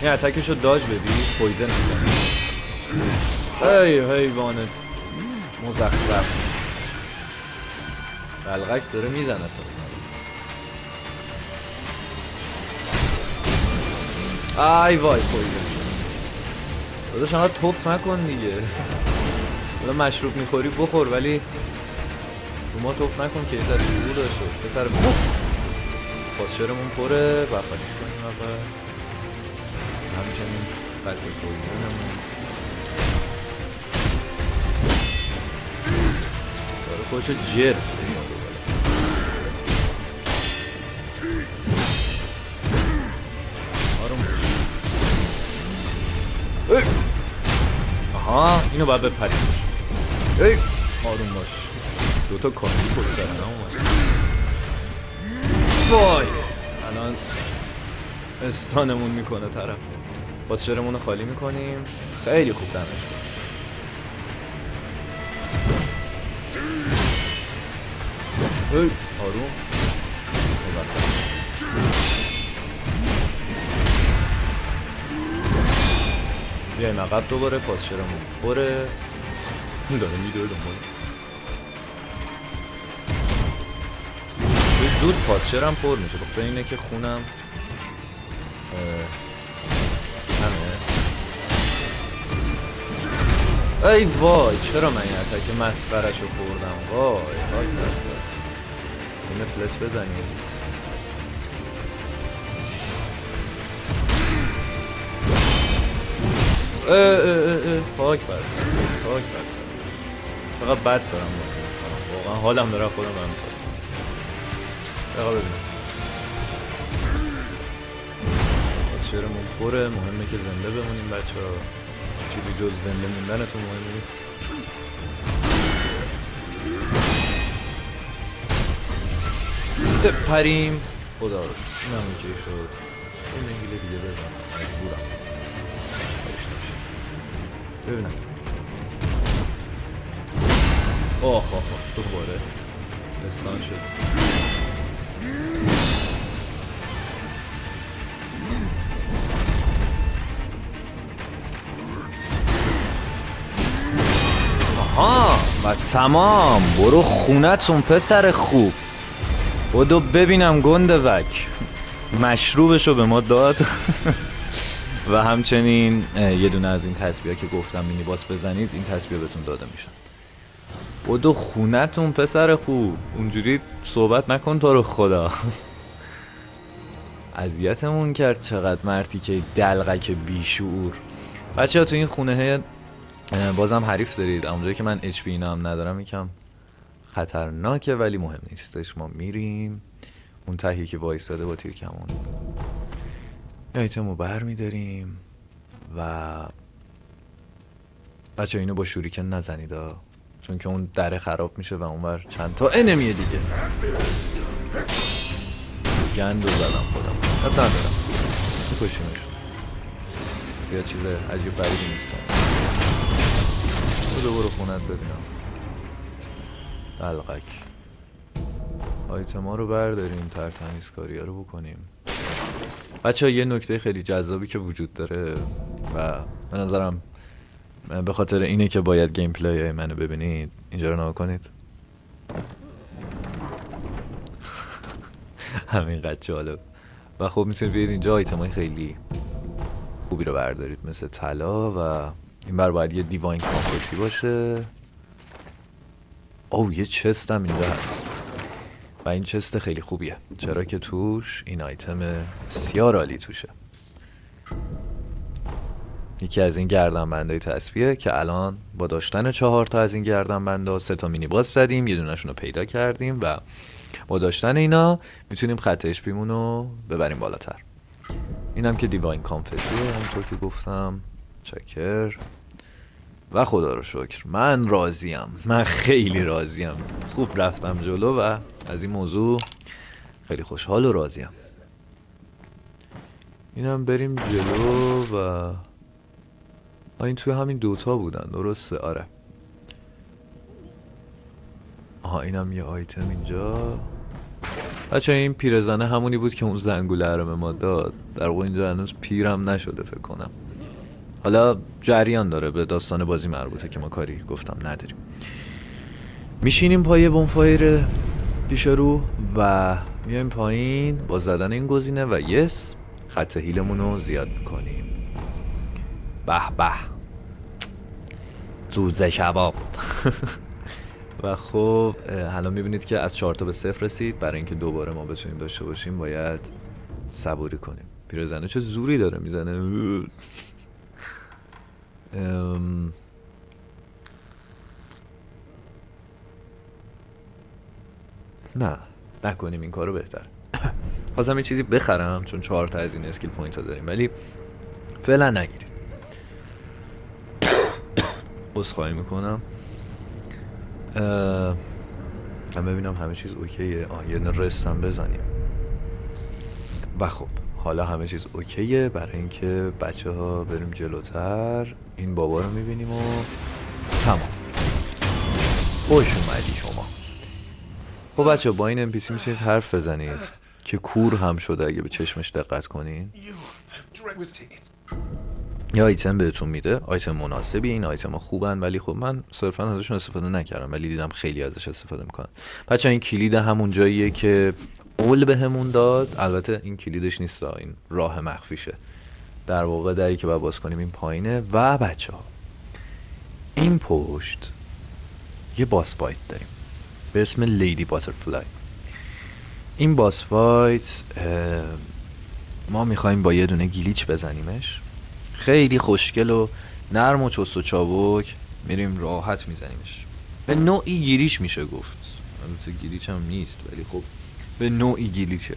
این اتکشو داج بدی پویزن میزنی. ای حیوان مزخرف. دلغک داره میزنه تو. ای وای پویزن داداش شما توف نکن دیگه. حالا مشروب میخوری بخور ولی رو ما توف نکن که یه ذره شروع داشته پسر بخور. پاسچرمون پره بخالیش کنیم اول. همچنین خط پویزنمون داره خودشو جر آروم باش. آها اینو باید بپریم. آروم باش. 2 تا کاری پشت سر هم اومد. وای الان استانمون میکنه طرف. پاسچرمون رو خالی میکنیم. خیلی خوب دمش کنیم. آروم بیایم عقب دوباره. پاسچرمون بره داره میدوه دنبال. زود پاسچرم پر میشه بخاطر اینه که خونم همه. ای وای چرا من این اتک مسخره‌شو خوردم. وای وای مسخره. اینه فلش بزنیم. پاک برد فقط بد دارم واقعا حالم داره خودم برم ببینم. از شعرمون پره. مهمه که زنده بمونیم بچه ها. چیزی جز زنده موندنتون مهم نیست. پریم خدا رو این همون که شد. این انگیله دیگه بزنم مجبورم ببینم. آه دوباره استان شد. آها و تمام. برو خونتون پسر خوب. بدو ببینم گندوک. مشروبشو به ما داد. و همچنین یه دونه از این تسبیحا که گفتم مینی باس بزنید، این تسبیحا بهتون داده میشن. بدو خونتون پسر خوب. اونجوری صحبت نکن تو رو خدا. اذیتمون کرد چقدر مرتی که دلغک بیشعور. بچه‌ها تو این خونه بازم حریف دارید. اونجایی که من اچ پی اینا هم ندارم یکم خطرناکه، ولی مهم نیستش. ما میریم اون تهی که وایستاده با تیر کمون، ایتمو بر میداریم و بچه اینو با شوریکن نزنید چون که اون دره خراب میشه و اونور چند تا انمیه دیگه. گندو زدم خودم، اب ندارم میکشیمشون. بیا چیز عجیب غریبی نیستن. برو خونت ببینم دلقک. آیتما رو برداریم، ترتمیزکاری ها رو بکنیم. بچه ها یه نکته خیلی جذابی که وجود داره و به نظرم به خاطر اینه که باید گیم پلی منو ببینید. اینجا رو نگاه کنید. همینقدر جالب. و خب میتونید بیاید اینجا آیتمای خیلی خوبی رو بردارید مثل طلا و این بر باید یه دیواین کامپتی باشه. یه چست هم اینجا هست و این چست خیلی خوبیه چرا که توش این آیتم بسیار عالی توشه. یکی از این گردنبندای تسبیحه که الان با داشتن 4 تا از این گردنبندا 3 تا مینی باس زدیم، یه دونه‌شون رو پیدا کردیم و با داشتن اینا میتونیم خط اچ پیمون رو ببریم بالاتر. اینم که دیواین کامفتیه همونطور که گفتم. چکر و خدا رو شکر من راضیم. من خیلی راضیم. خوب رفتم جلو و از این موضوع خیلی خوشحال و راضیم. اینم بریم جلو و این توی همین دوتا بودن درسته؟ آره. اینم یه آیتم اینجا. بچه این پیرزنه همونی بود که اون زنگوله رو به ما داد. در واقع اینجا هنوز پیرم نشده فکر کنم. حالا جریان داره، به داستان بازی مربوطه که ما کاری گفتم نداریم. میشینیم پای بونفایر پیش رو و میایم پایین با زدن این گزینه و یس خط هیلمون رو زیاد میکنیم. به به زوزه کباب. و خب حالا میبینید که از 4 تا به 0 رسید. برای اینکه دوباره ما بتونیم داشته باشیم باید صبوری کنیم. پیرزنه چه زوری داره میزنه. نه نکنیم این کارو بهتر. خواستم یه چیزی بخرم چون 4 تا از این اسکیل پوینت ها داریم ولی فعلا نگیریم. عذرخواهی میکنم. من ببینم همه چیز اوکیه. یه رست هم بزنیم و خب حالا همه چیز اوکیه. برای اینکه بچه ها بریم جلوتر این بابا رو میبینیم و تمام. خوش اومدی شما. خب بچه با این NPC میتونید حرف بزنید که کور هم شده اگه به چشمش دقت کنین. یا آیتم بهتون میده، آیتم مناسبی. این آیتم ها خوبن ولی خب من صرفا ازشون استفاده نکردم ولی دیدم خیلی ازش استفاده میکنن. بچه این کلید همون جاییه که قول به همون داد. البته این کلیدش نیست، این راه مخفیشه. در واقع دری که باید باز کنیم این پایینه. و بچه ها این پشت یه باس فایت داریم به اسم لیدی باترفلای. این باس فایت ما میخوایم با یه دونه گلیچ بزنیمش. خیلی خوشگل و نرم و چست و چابک میریم راحت میزنیمش. به نوعی گلیچ میشه گفت. البته گلیچ هم نیست ولی خب به نوعی گلیچه.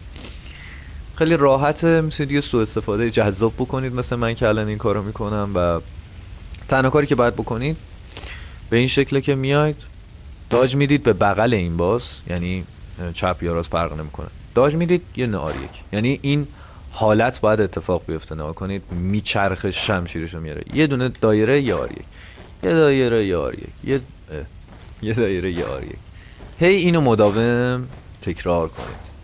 خیلی راحته، میتونید یه سوء استفاده جذاب بکنید مثل من که الان این کارو میکنم. و تنها کاری که باید بکنید به این شکله که میاید داج میدید به بغل این باس، یعنی چپ یا راست فرق نمیکنه. داج میدید یه نهار یک، یعنی این حالت باید اتفاق بیفته. نگاه کنید میچرخه شمشیرشو میاره. یه دونه دایره یه آر یک، یه دایره یه آر یک، یه دایره یه آر یک. هی اینو مداوم تکرار کنید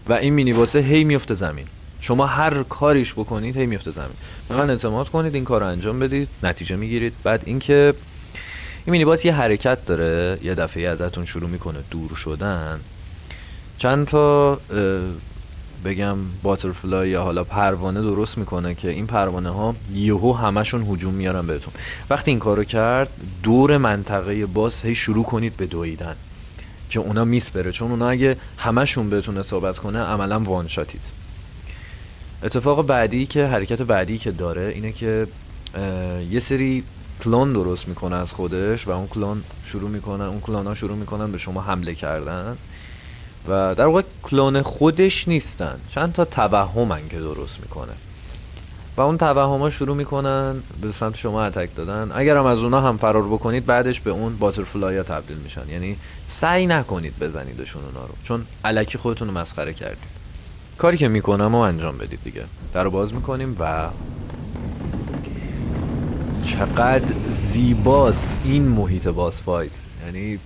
و این مینی باسه هی میفته زمین. شما هر کاریش بکنید هی میفته زمین. به من اعتماد کنید، این کارو انجام بدید، نتیجه میگیرید. بعد اینکه مینی باس یه حرکت داره، یه دفعه ازتون شروع میکنه دور شدن. چند تا بگم باترفلای یا حالا پروانه درست میکنه که این پروانه ها یهو همشون هجوم میارن بهتون. وقتی این کارو کرد، دور منطقه باس هی شروع کنید به دویدن که اونا میس بره، چون اونا اگه همشون بهتون اصابت کنه عملا وان شاتید. اتفاق بعدی که حرکت بعدی که داره اینه که یه سری کلون درست میکنه از خودش و اون کلون ها شروع میکنن به شما حمله کردن و در واقع کلون خودش نیستن، چند تا توهمن که درست میکنه و اون توهما شروع میکنن به سمت شما اتک دادن. اگر هم از اونا هم فرار بکنید بعدش به اون باترفلای ها تبدیل میشن، یعنی سعی نکنید بزنیدشون اونا رو، چون الکی خودتون رو مسخره کردید. کاری که میکنم رو انجام بدید دیگه. در رو باز میکنیم و چقدر زیباست این محیط باس فایت، یعنی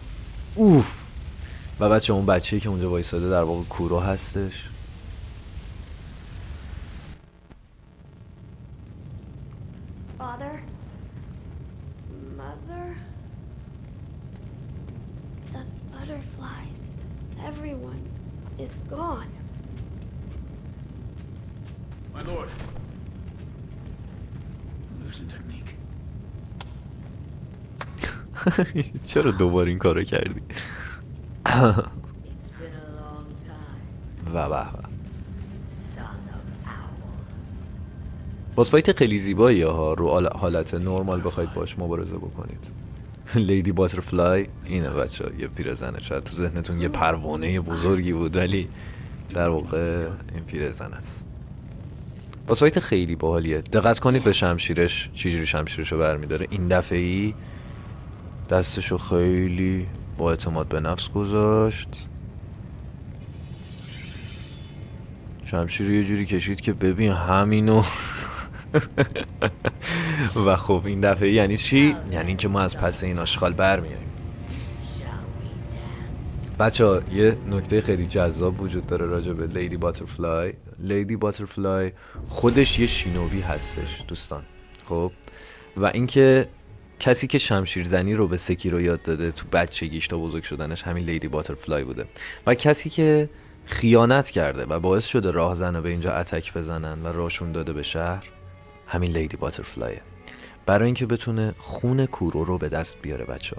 اوف. و بچه اون بچه‌ای که اونجا وایساده در واقع کورو هستش. Father? Mother? The butterflies. Everyone is gone. My lord. Illusion technique. چرا دوباره این کارو کردی؟ It's been a long time, و به به. son of owl. باس فایت خیلی زیباییه ها، رو حالت نرمال بخواید باش مبارزه بکنید. لیدی باترفلای اینه بچه ها، یه پیرزنه. شاید تو ذهنتون یه پروانه بزرگی بود ولی در واقع این پیرزن است. باس فایت خیلی باحالیه. دقت کنید به شمشیرش، چجوری شمشیرشو برمیداره. این دفعه‌ای دستشو خیلی با اعتماد به نفس گذاشت، شمشیر یه جوری کشید که ببین همینو. و خب این دفعه یعنی چی؟ یعنی اینکه ما از پس این آشغال برمیاییم. Shall we dance? بچه یه نکته خیلی جذاب وجود داره راجع به لیدی باترفلای. لیدی باترفلای خودش یه شینوبی هستش دوستان. خب و اینکه کسی که شمشیرزنی رو به سکیرو یاد داده تو بچگیش تا بزرگ شدنش همین لیدی باترفلای بوده و کسی که خیانت کرده و باعث شده راهزن‌ها به اینجا اتک بزنن و راهشون داده به شهر همین لیدی باترفلایه، برای اینکه بتونه خون کورو رو به دست بیاره. بچه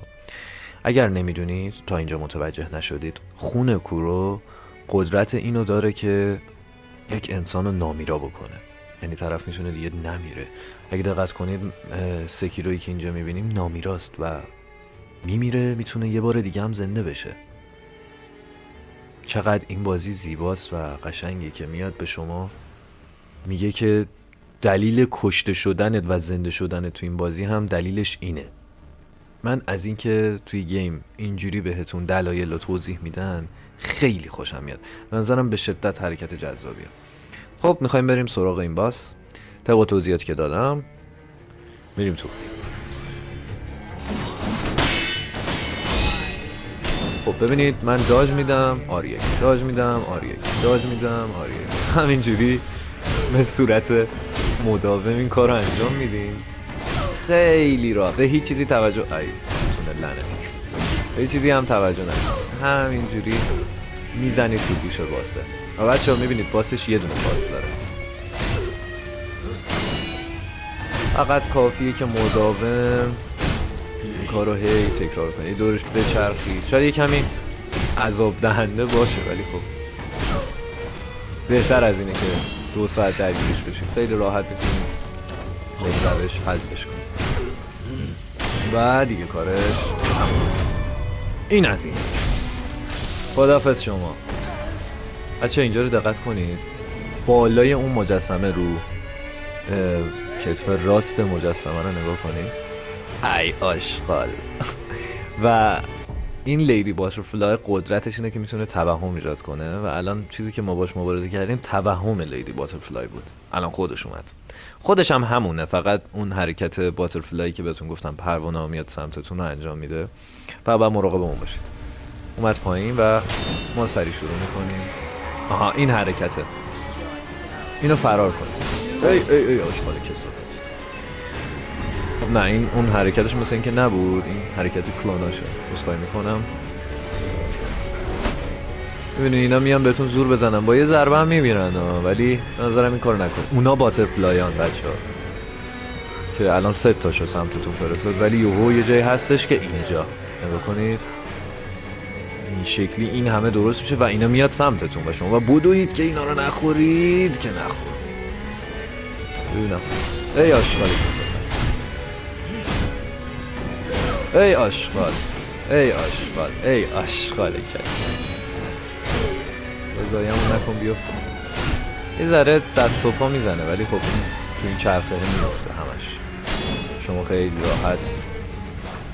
اگر نمیدونید، تا اینجا متوجه نشدید، خون کورو قدرت اینو داره که یک انسان رو نامیرا بکنه، یعنی طرف میتونه دیگه نمیره. اگه دقت کنید سکیرویی که اینجا میبینیم نامیراست و میمیره، میتونه یه بار دیگه هم زنده بشه. چقدر این بازی زیباست و قشنگی که میاد به شما میگه که دلیل کشته شدنت و زنده شدنت تو این بازی هم دلیلش اینه. من از اینکه توی گیم اینجوری بهتون دلایل رو توضیح میدن خیلی خوشم میاد. به نظرم به شدت حرکت جذابیه. خب میخوایم بریم سراغ این باس. طبق توضیحاتی که دادم میریم تو. خب ببینید من داج میدم آریک، داج میدم آریک، داج میدم آریک، همینجوری به صورت مداوم این کار رو انجام میدیم. خیلی راه، به هیچ چیزی توجه ای ستون لعنتی، به هیچ چیزی هم توجه نکنید، همینجوری میزنید تو گوش باسه. و بچه ها میبینید باسش یه دونه باز داره، فقط کافیه که مداوم این کار رو هی تکرار کنید، دورش بچرخید. شاید یه کمی عذاب دهنده باشه ولی خب بهتر از اینه که 2 ساعت درگیرش بشید. خیلی راحت میتونید به روش حذفش کنید و دیگه کارش تمام. این از این. خداحافظ شما بچه. اینجا رو دقت کنید، بالای اون مجسمه رو کتف راست مجسمه رو نگاه کنید. ای آشغال. و این لیدی باترفلای قدرتش اینه که میتونه توهم ایجاد کنه و الان چیزی که ما باش مبارزه کردیم توهم لیدی باترفلای بود. الان خودش اومد، خودش هم همونه، فقط اون حرکت باترفلایی که بهتون گفتم پروانه میاد سمتتون رو انجام میده. فقط باید مراقب اون باشید. اومد پایین و ما سری شروع میکنیم. آها این حرکته، اینو فرار کنید. ای ای ای آشغال کسافت. خب نه، این اون حرکتش مثل این که نبود، این حرکت کلوناشه. عذرخواهی میکنم. ببینید اینا میان بهتون زور بزنن، با یه ضربه هم میمیرن ولی به نظرم این کارو نکن. اونا باترفلایان بچه‌ها که الان 3 تاشو سمتتون فرستاد، ولی یه جایی هستش که اینجا نگاه کنید این شکلی این همه درست میشه و اینا میاد سمتتون و شما بدوید که اینا رو نخورید که نخورید. ببینم ای آشغال کسافت، ای آشغال، ای آشغال، ای آشغال کسافت. بزایمون نکن بیفت. یه ذره دست و پا میزنه ولی خب این تو این چرخه میفته همش. شما خیلی راحت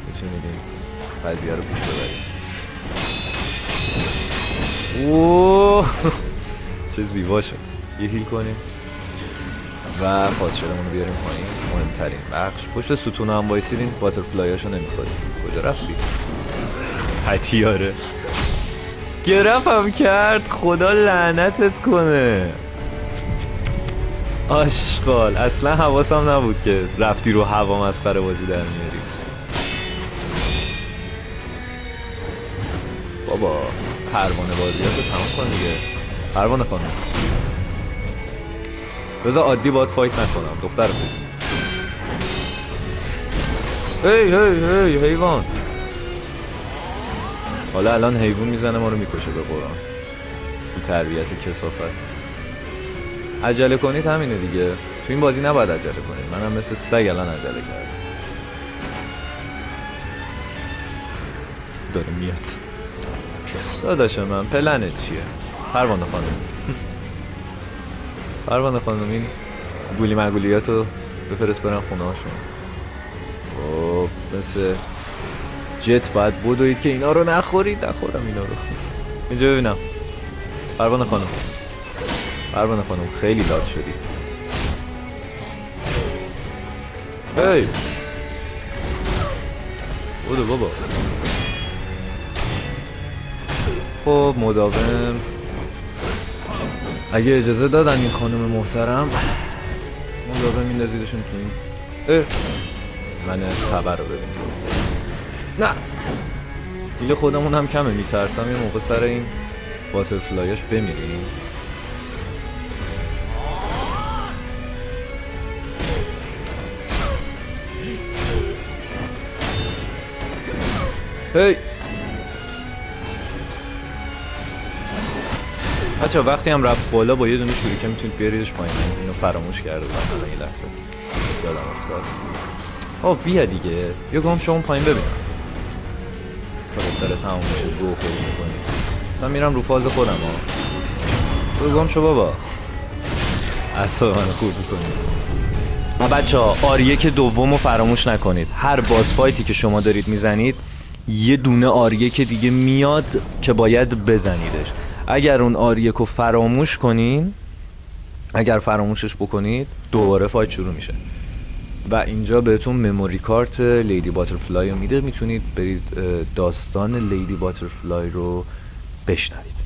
میتونید این قضیه رو پیش ببرید. اوه چه زیبا شد. یه هیل کنیم و پاسچرمون رو بیاریم پایین. مهمترین بخش پشت ستون هم وایسیدین، باترفلایاشو نمیخورید. کجا رفتی؟ هتیاره گرفم کرد، خدا لعنتت کنه. آشغال، اصلا حواسم نبود که رفتی رو هوا مسخره بازی در میاری. بابا پروانه بازیاتو تمام کن دیگه. پروانه خانم بذار عادی باید فایت نکنم دختر خوب. هی هی هی حیوان. حالا الان حیوان میزنه ما رو میکشه به قرآن. بی تربیت کسافت. عجله کنید همینه دیگه. تو این بازی نباید عجله کنید. منم مثل سگ الان عجله کردم. داره میاد. داداش من پلنت چیه؟ پروانه خانم پروانه خانم این گولی مگولیاتو بفرست برن خونه هاشون. مثل جت باید بدوید که اینا رو نخورید. نخورم اینا رو. اینجا ببینم پروانه خانم. پروانه خانم خیلی داد شدی. هی بودو بابا. خب مداوم اگه اجازه دادن این خانم محترم مداوم میندازیدشون تو این من تبر رو ببین تو. نه دیگه خودمون هم کمه، میترسم یه موقع سر این باترفلایاش بمیریم. هی بچه وقتی هم رفت بالا با یه دونه شوریکه میتونید بیاریدش پایین. اینو فراموش کرده بودم یه لحظه یادم افتاد. بیا دیگه یه گام شما پایین ببینم. کارت داره تمام میشه گو خوری میکنی. مثلا میرم رو فاز خودم یه گام شو بابا. اصلا من خوب میکنی. بچه ها آریه که دوم رو فراموش نکنید. هر باز فایتی که شما دارید میزنید یه دونه آریه که دیگه میاد که باید بزنیدش. اگر اون آریه رو فراموش کنین، اگر فراموشش بکنید دوباره فایت شروع میشه و اینجا بهتون مموری کارت لیدی باترفلای رو میده. میتونید برید داستان لیدی باترفلای رو بشنوید.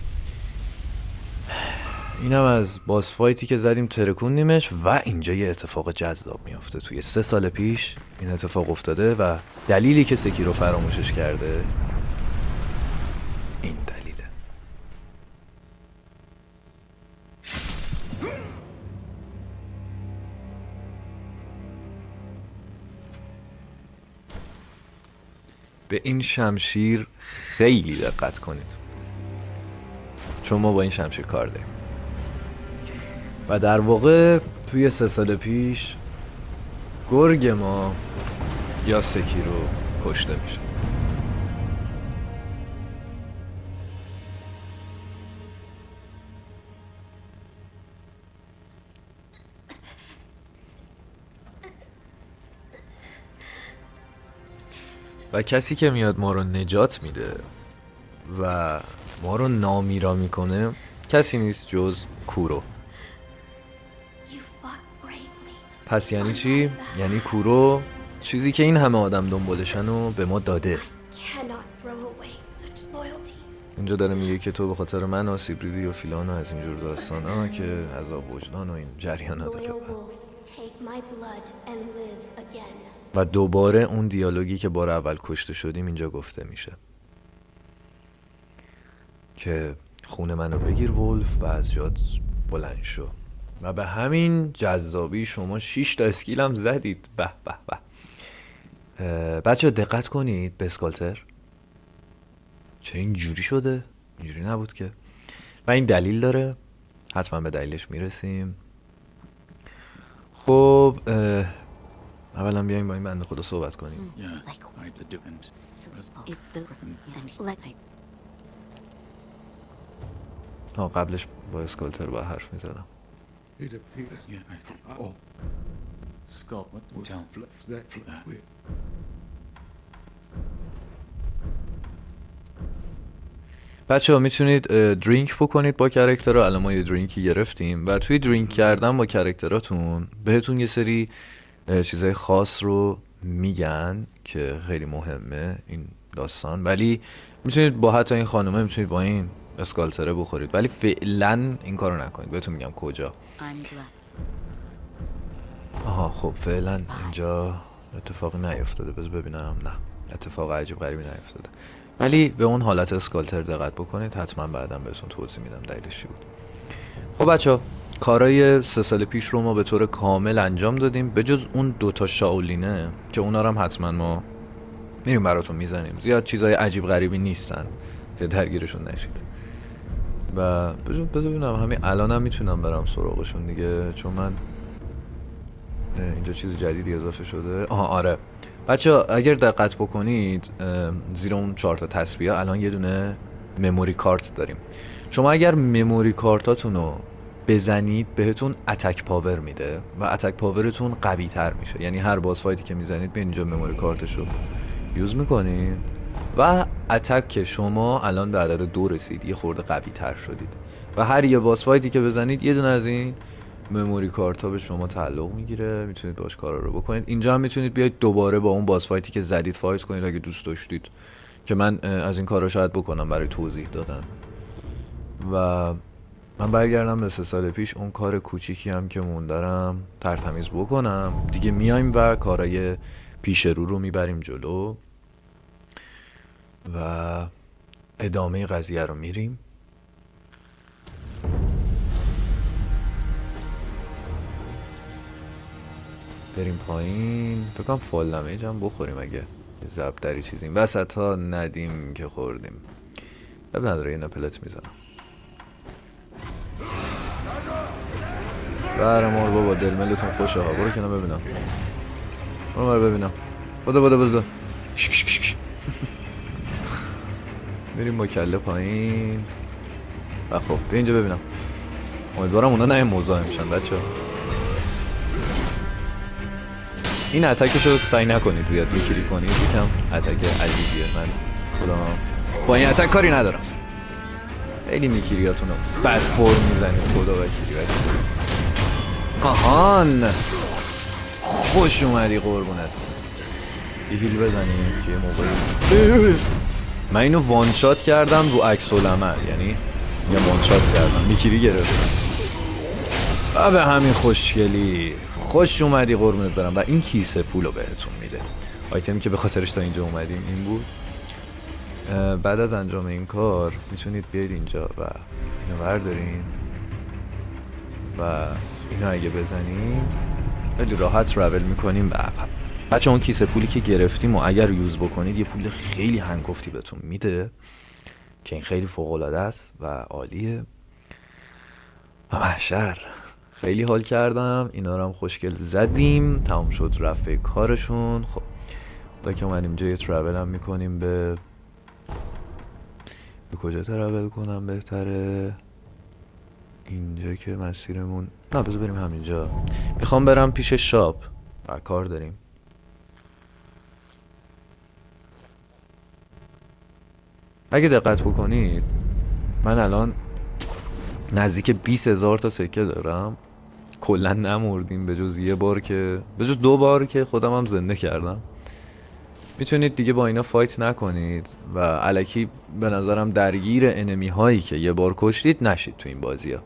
اینم از باس فایتی که زدیم ترکوندیمش و اینجا یه اتفاق جذاب میافته. توی 3 سال پیش این اتفاق افتاده و دلیلی که سکیرو فراموشش کرده این دلیله. به این شمشیر خیلی دقت کنید چون ما با این شمشیر کار داریم و در واقع توی 3 سال پیش گرگ ما یا سکیرو کشته میشه. و کسی که میاد ما رو نجات میده و ما رو نامیرا میکنه کسی نیست جز کورو. پس یعنی چی؟ یعنی کورو چیزی که این همه آدم دنبالشن و به ما داده. اینجا داره میگه که تو به خاطر من آسیب دیدی و فیلان و از اینجور داستان ها که عذاب وجدان و این جریان ها داره. و دوباره اون دیالوگی که بار اول کشته شدیم اینجا گفته میشه که خون منو بگیر ولف و از جات بلند شو. و به همین جذابی شما 6 تا اسکیل هم زدید. به به به. بچه دقت کنید به اسکالتر چرا اینجوری شده؟ اینجوری نبود که. و این دلیل داره، حتما به دلیلش میرسیم. خب اولا بیایم با این بنده خدا صحبت کنیم. Yeah, I did, and It's the and let قبلش با اسکالتر با حرف میزدم. It appears yeah, oh, Scott, what tell? that بچه ها میتونید درینک بکنید با کرکترها. الان ما یه درینکی گرفتیم و توی درینک کردن با کرکتراتون بهتون یه سری چیزای خاص رو میگن که خیلی مهمه این داستان، ولی میتونید با حتی این خانومه میتونید با این اسکالتره بخورید، ولی فعلا این کارو نکنید. بهتون میگم کجا. I'm glad. آها خب فعلا اینجا اتفاقی نیفتاده. بذار ببینم. نه اتفاق عجیب غریبی نیفتاده، ولی به اون حالت اسکالتر دقت بکنید. حتما بعداً بهتون توضیح میدم دلیلش چی بود. خب بچه کارای 3 سال پیش رو ما به طور کامل انجام دادیم، به جز اون 2 تا شاولینه که اونا رو هم حتما ما میریم براتون میزنیم. زیاد چیزای عجیب غریبی نیستن که درگیرشون نشید. و بذار ببینم همین الانم میتونم برم سراغشون دیگه، چون من اینجا چیز جدیدی اضافه شده. آره بچه اگر دقت بکنید زیر اون 4 تا تسبیح الان یه دونه مموری کارت داریم. شما اگر مموری کارتاتون رو بزنید بهتون اتک پاور میده و اتک پاورتون قوی تر میشه. یعنی هر باس فایتی که میزنید به اینجا مموری کارتشو یوز میکنید و اتک که شما الان به عدد 2 رسید، یه خورده قوی تر شدید و هر یه باس فایتی که بزنید یه دونه از این مموری کارت ها به شما تعلق میگیره. میتونید باش کارا رو بکنید. اینجا هم میتونید بیاید دوباره با اون باس فایتی که زدید فایت کنید اگه دوست داشتید، که من از این کارا شاید بکنم برای توضیح دادن. و من برگردم به 3 سال پیش، اون کار کوچیکی هم که موندارم ترتمیز بکنم دیگه. میایم و کارای پیش رو میبریم جلو و ادامه قضیه رو میریم. بریم پایین. فکر کنم فال دمیج هم بخوریم اگه یه ضرب دری چیزی این وسط ها ندیم که خوردیم. اب نداره یه نپلت میزنم. برمار بابا دلملتون خوشه ها. برو کنم ببینم. برو ببینم. بودا میریم با کله پایین و خب به اینجا ببینم. امیدوارم اونا نه مزاحم شن بچه ها. این اتکشو سعی نکنید زیاد میکری کنید، یکم اتک عجیبیه. من خودم با این اتک کاری ندارم. خیلی میکریاتونو بد فرم میزنید خدا وکیلی. آهان خوش اومدی قربونت. یه هیل بزنیم که یه موقعی من اینو وان شات کردم رو عکس العمل، یعنی یه وان شات کردم میکری گرفتم و به همین خوشگلی. خوش اومدی قربونت برم. و این کیسه پولو بهتون میده. آیتمی که به خاطرش تا اینجا اومدیم این بود. بعد از انجام این میتونید بیاید اینجا و اینو بردارین و اینو اگه بزنید خیلی راحت ترافل میکنیم به عقب. بچه اون کیسه پولی که گرفتیم و اگر یوز بکنید یه پول خیلی هنگفتی بهتون میده که این خیلی فوق العاده است و عالیه. و محشر خیلی حال کردم. اینا رو هم خوشگل زدیم. تمام شد رفع کارشون. خب حالا که اومدیم اینجا یه ترافل هم میکنیم به کجا ترافل کنم بهتره؟ اینجا که مسیرمون نه بذار بریم همینجا. میخوام برم پیش شاپ و کار داریم. اگه دقت بکنید من الان نزدیک 20,000 تا سکه دارم. کلا نمردیم به جز 2 بار که خودم هم زنده کردم. میتونید دیگه با اینا فایت نکنید و الکی به نظرم درگیر انمی هایی که یه بار کشتید نشید تو این بازی ها.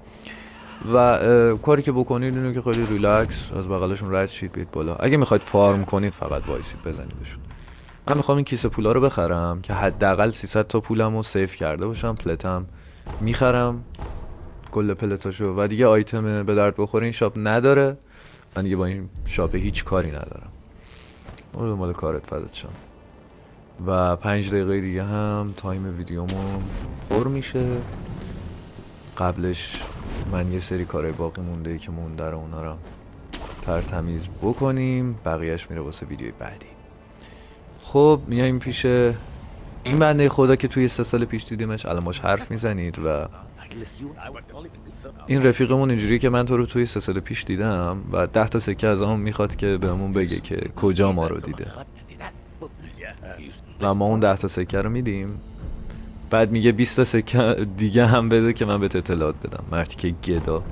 و کاری که بکنید اینه که خیلی ریلکس از بغلشون رد شید بیاید بالا. اگه میخواید فارم کنید فقط وایسید بزنیدشون. من میخوام این کیسه پولا رو بخرم که حداقل 300 تا پولمو سیف کرده باشم. پلتم میخرم کل پلتاشو و دیگه آیتم به درد بخوره این شاپ نداره. من دیگه با این شاپ هیچ کاری ندارم. اون مال کارت فدات شم. و 5 دقیقه دیگه هم تایم ویدیومو پر میشه. قبلش من یه سری کارهای باقی مونده که مونده رو اونا رو ترتمیز بکنیم، بقیهش میره واسه ویدیوی بعدی. خب میایم پیش این بنده خدا که توی 3 سال پیش دیدیمش. الان باش حرف میزنید و این رفیقمون اینجوریه که من تو رو توی 3 سال پیش دیدم و 10 تا سکه از همون میخواد که بهمون بگه که کجا ما رو دیده و ما اون 10 تا سکه رو میدیم. بعد میگه 20 تا سکه دیگه هم بده که من بهت اطلاعات بدم. مردی که گدا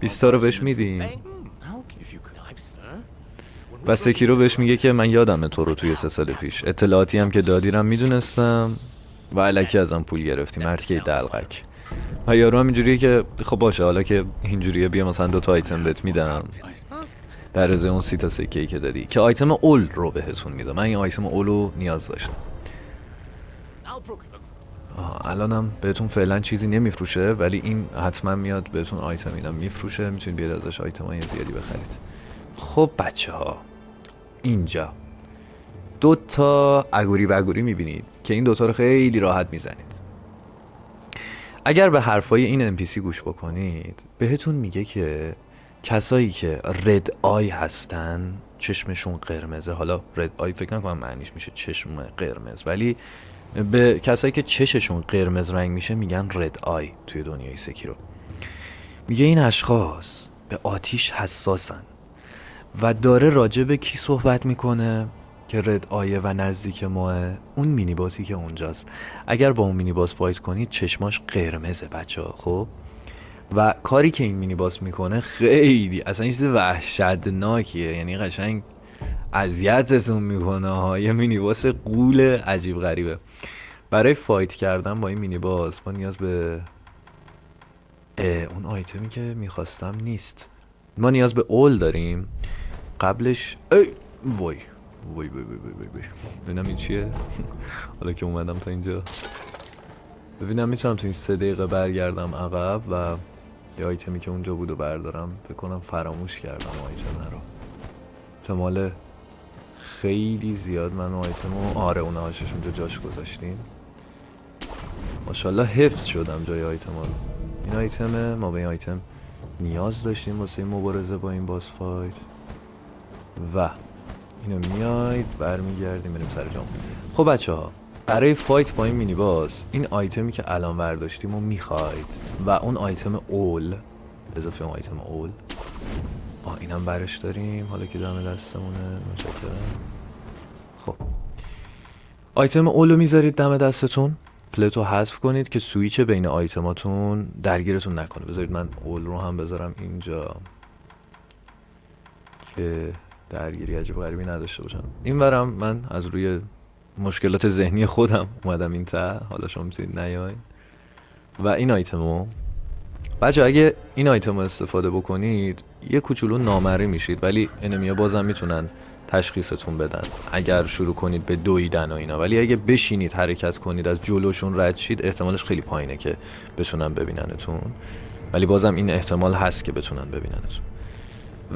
20 تا رو بهش میدیم و سکی رو بهش میگه که من یادمه تو رو توی 3 سال پیش، اطلاعاتی هم که دادیرم میدونستم و الکی ازم پول گرفتی. مردی که دلقک. و یارو هم اینجوریه که خب باشه حالا که اینجوریه بیا مثلا 2 تا آیتم بهت میدم در ازای اون 30 تا سکه‌ای که دادی که آیتم اول رو بهتون میدم. من این آیتم اول رو نیاز داشتم. الانم بهتون فعلا چیزی نمیفروشه ولی این حتما میاد بهتون آیتم اینا میفروشه. میتونید بیاد ازش آیتم های زیادی بخرید. خب بچه ها اینجا 2 تا اگوری بگوری میبینید که این 2 تا رو خیلی راحت میزنید. اگر به حرفای این NPC گوش بکنید بهتون میگه که کسایی که رد آی هستن چشمشون قرمزه. حالا رد آی فکر نکنم معنیش میشه چشم قرمز، ولی به کسایی که چششون قرمز رنگ میشه میگن رد آی توی دنیای سکیرو. میگه این اشخاص به آتیش حساسن و داره راجع به کی صحبت میکنه که رد آیه و نزدیک ماه. اون مینی باسی که اونجاست. اگر با اون مینی باس فایت کنید چشماش قرمزه بچه ها. خب و کاری که این مینی باس میکنه خیلی اصلا چیز وحشتناکیه. یعنی قشنگ اذیتتون میکنه ها. یه مینی باس غول عجیب غریبه. برای فایت کردن با این مینی باس ما نیاز به اون آیتمی که میخواستم نیست. ما نیاز به اول داریم. قبلش وای وای وای وای وای وای ببینم این چیه. حالا که اومدم تا اینجا ببینم میتونم تو این 3 دقیقه برگردم عقب و یه آیتمی که اونجا بود و بردارم. فکر کنم فراموش کردم آیتم رو. احتمال خیلی زیاد من آیتمو اون هاشش اونجا جاش گذاشتیم. ماشاءالله حفظ شدم جای آیتم ها رو. این آیتمه. ما به این آیتم نیاز داشتیم واسه مبارزه با این باس فایت و اینو میاید برمیگردیم بریم سر جام. خب بچه ها برای فایت با این مینی باس این آیتمی که الان برداشتیم رو میخواید و اون آیتم اول اضافه اون آیتم اول اینم برش داریم حالا که دم دستمونه. متشکرم. خب آیتم اول رو میذارید دم دستتون. پلتو حذف کنید که سویچ بین آیتماتون درگیرتون نکنه. بذارید من اول رو هم بذارم اینجا که درگیری عجب غریبی نداشته باشم. این ورم من از روی مشکلات ذهنی خودم اومدم این ته. حالا شما میتونید نیاین. و این آیتمو بچه اگه این آیتمو استفاده بکنید یه کوچولو نامری میشید ولی انمیا بازم میتونن تشخیصتون بدن اگر شروع کنید به دویدن و اینا. ولی اگه بشینید حرکت کنید از جلوشون رد شید احتمالش خیلی پایینه که بتونن ببیننتون. ولی بازم این احتمال هست که بتونن ببیننتون.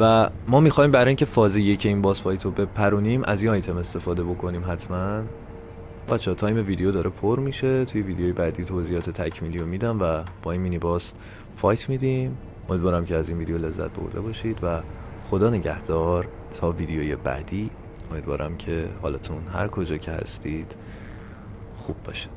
و ما میخوایم برای اینکه فاز 1 این باس فایت رو بپرونیم از این آیتم استفاده بکنیم حتما. بچه تایم ویدیو داره پر میشه. توی ویدیوی بعدی توضیحات تکمیلی رو میدم و با این مینی باس فایت میدیم. امیدوارم که از این ویدیو لذت برده باشید و خدا نگهدار تا ویدیوی بعدی. امیدوارم که حالتون هر کجا که هستید خوب باشه.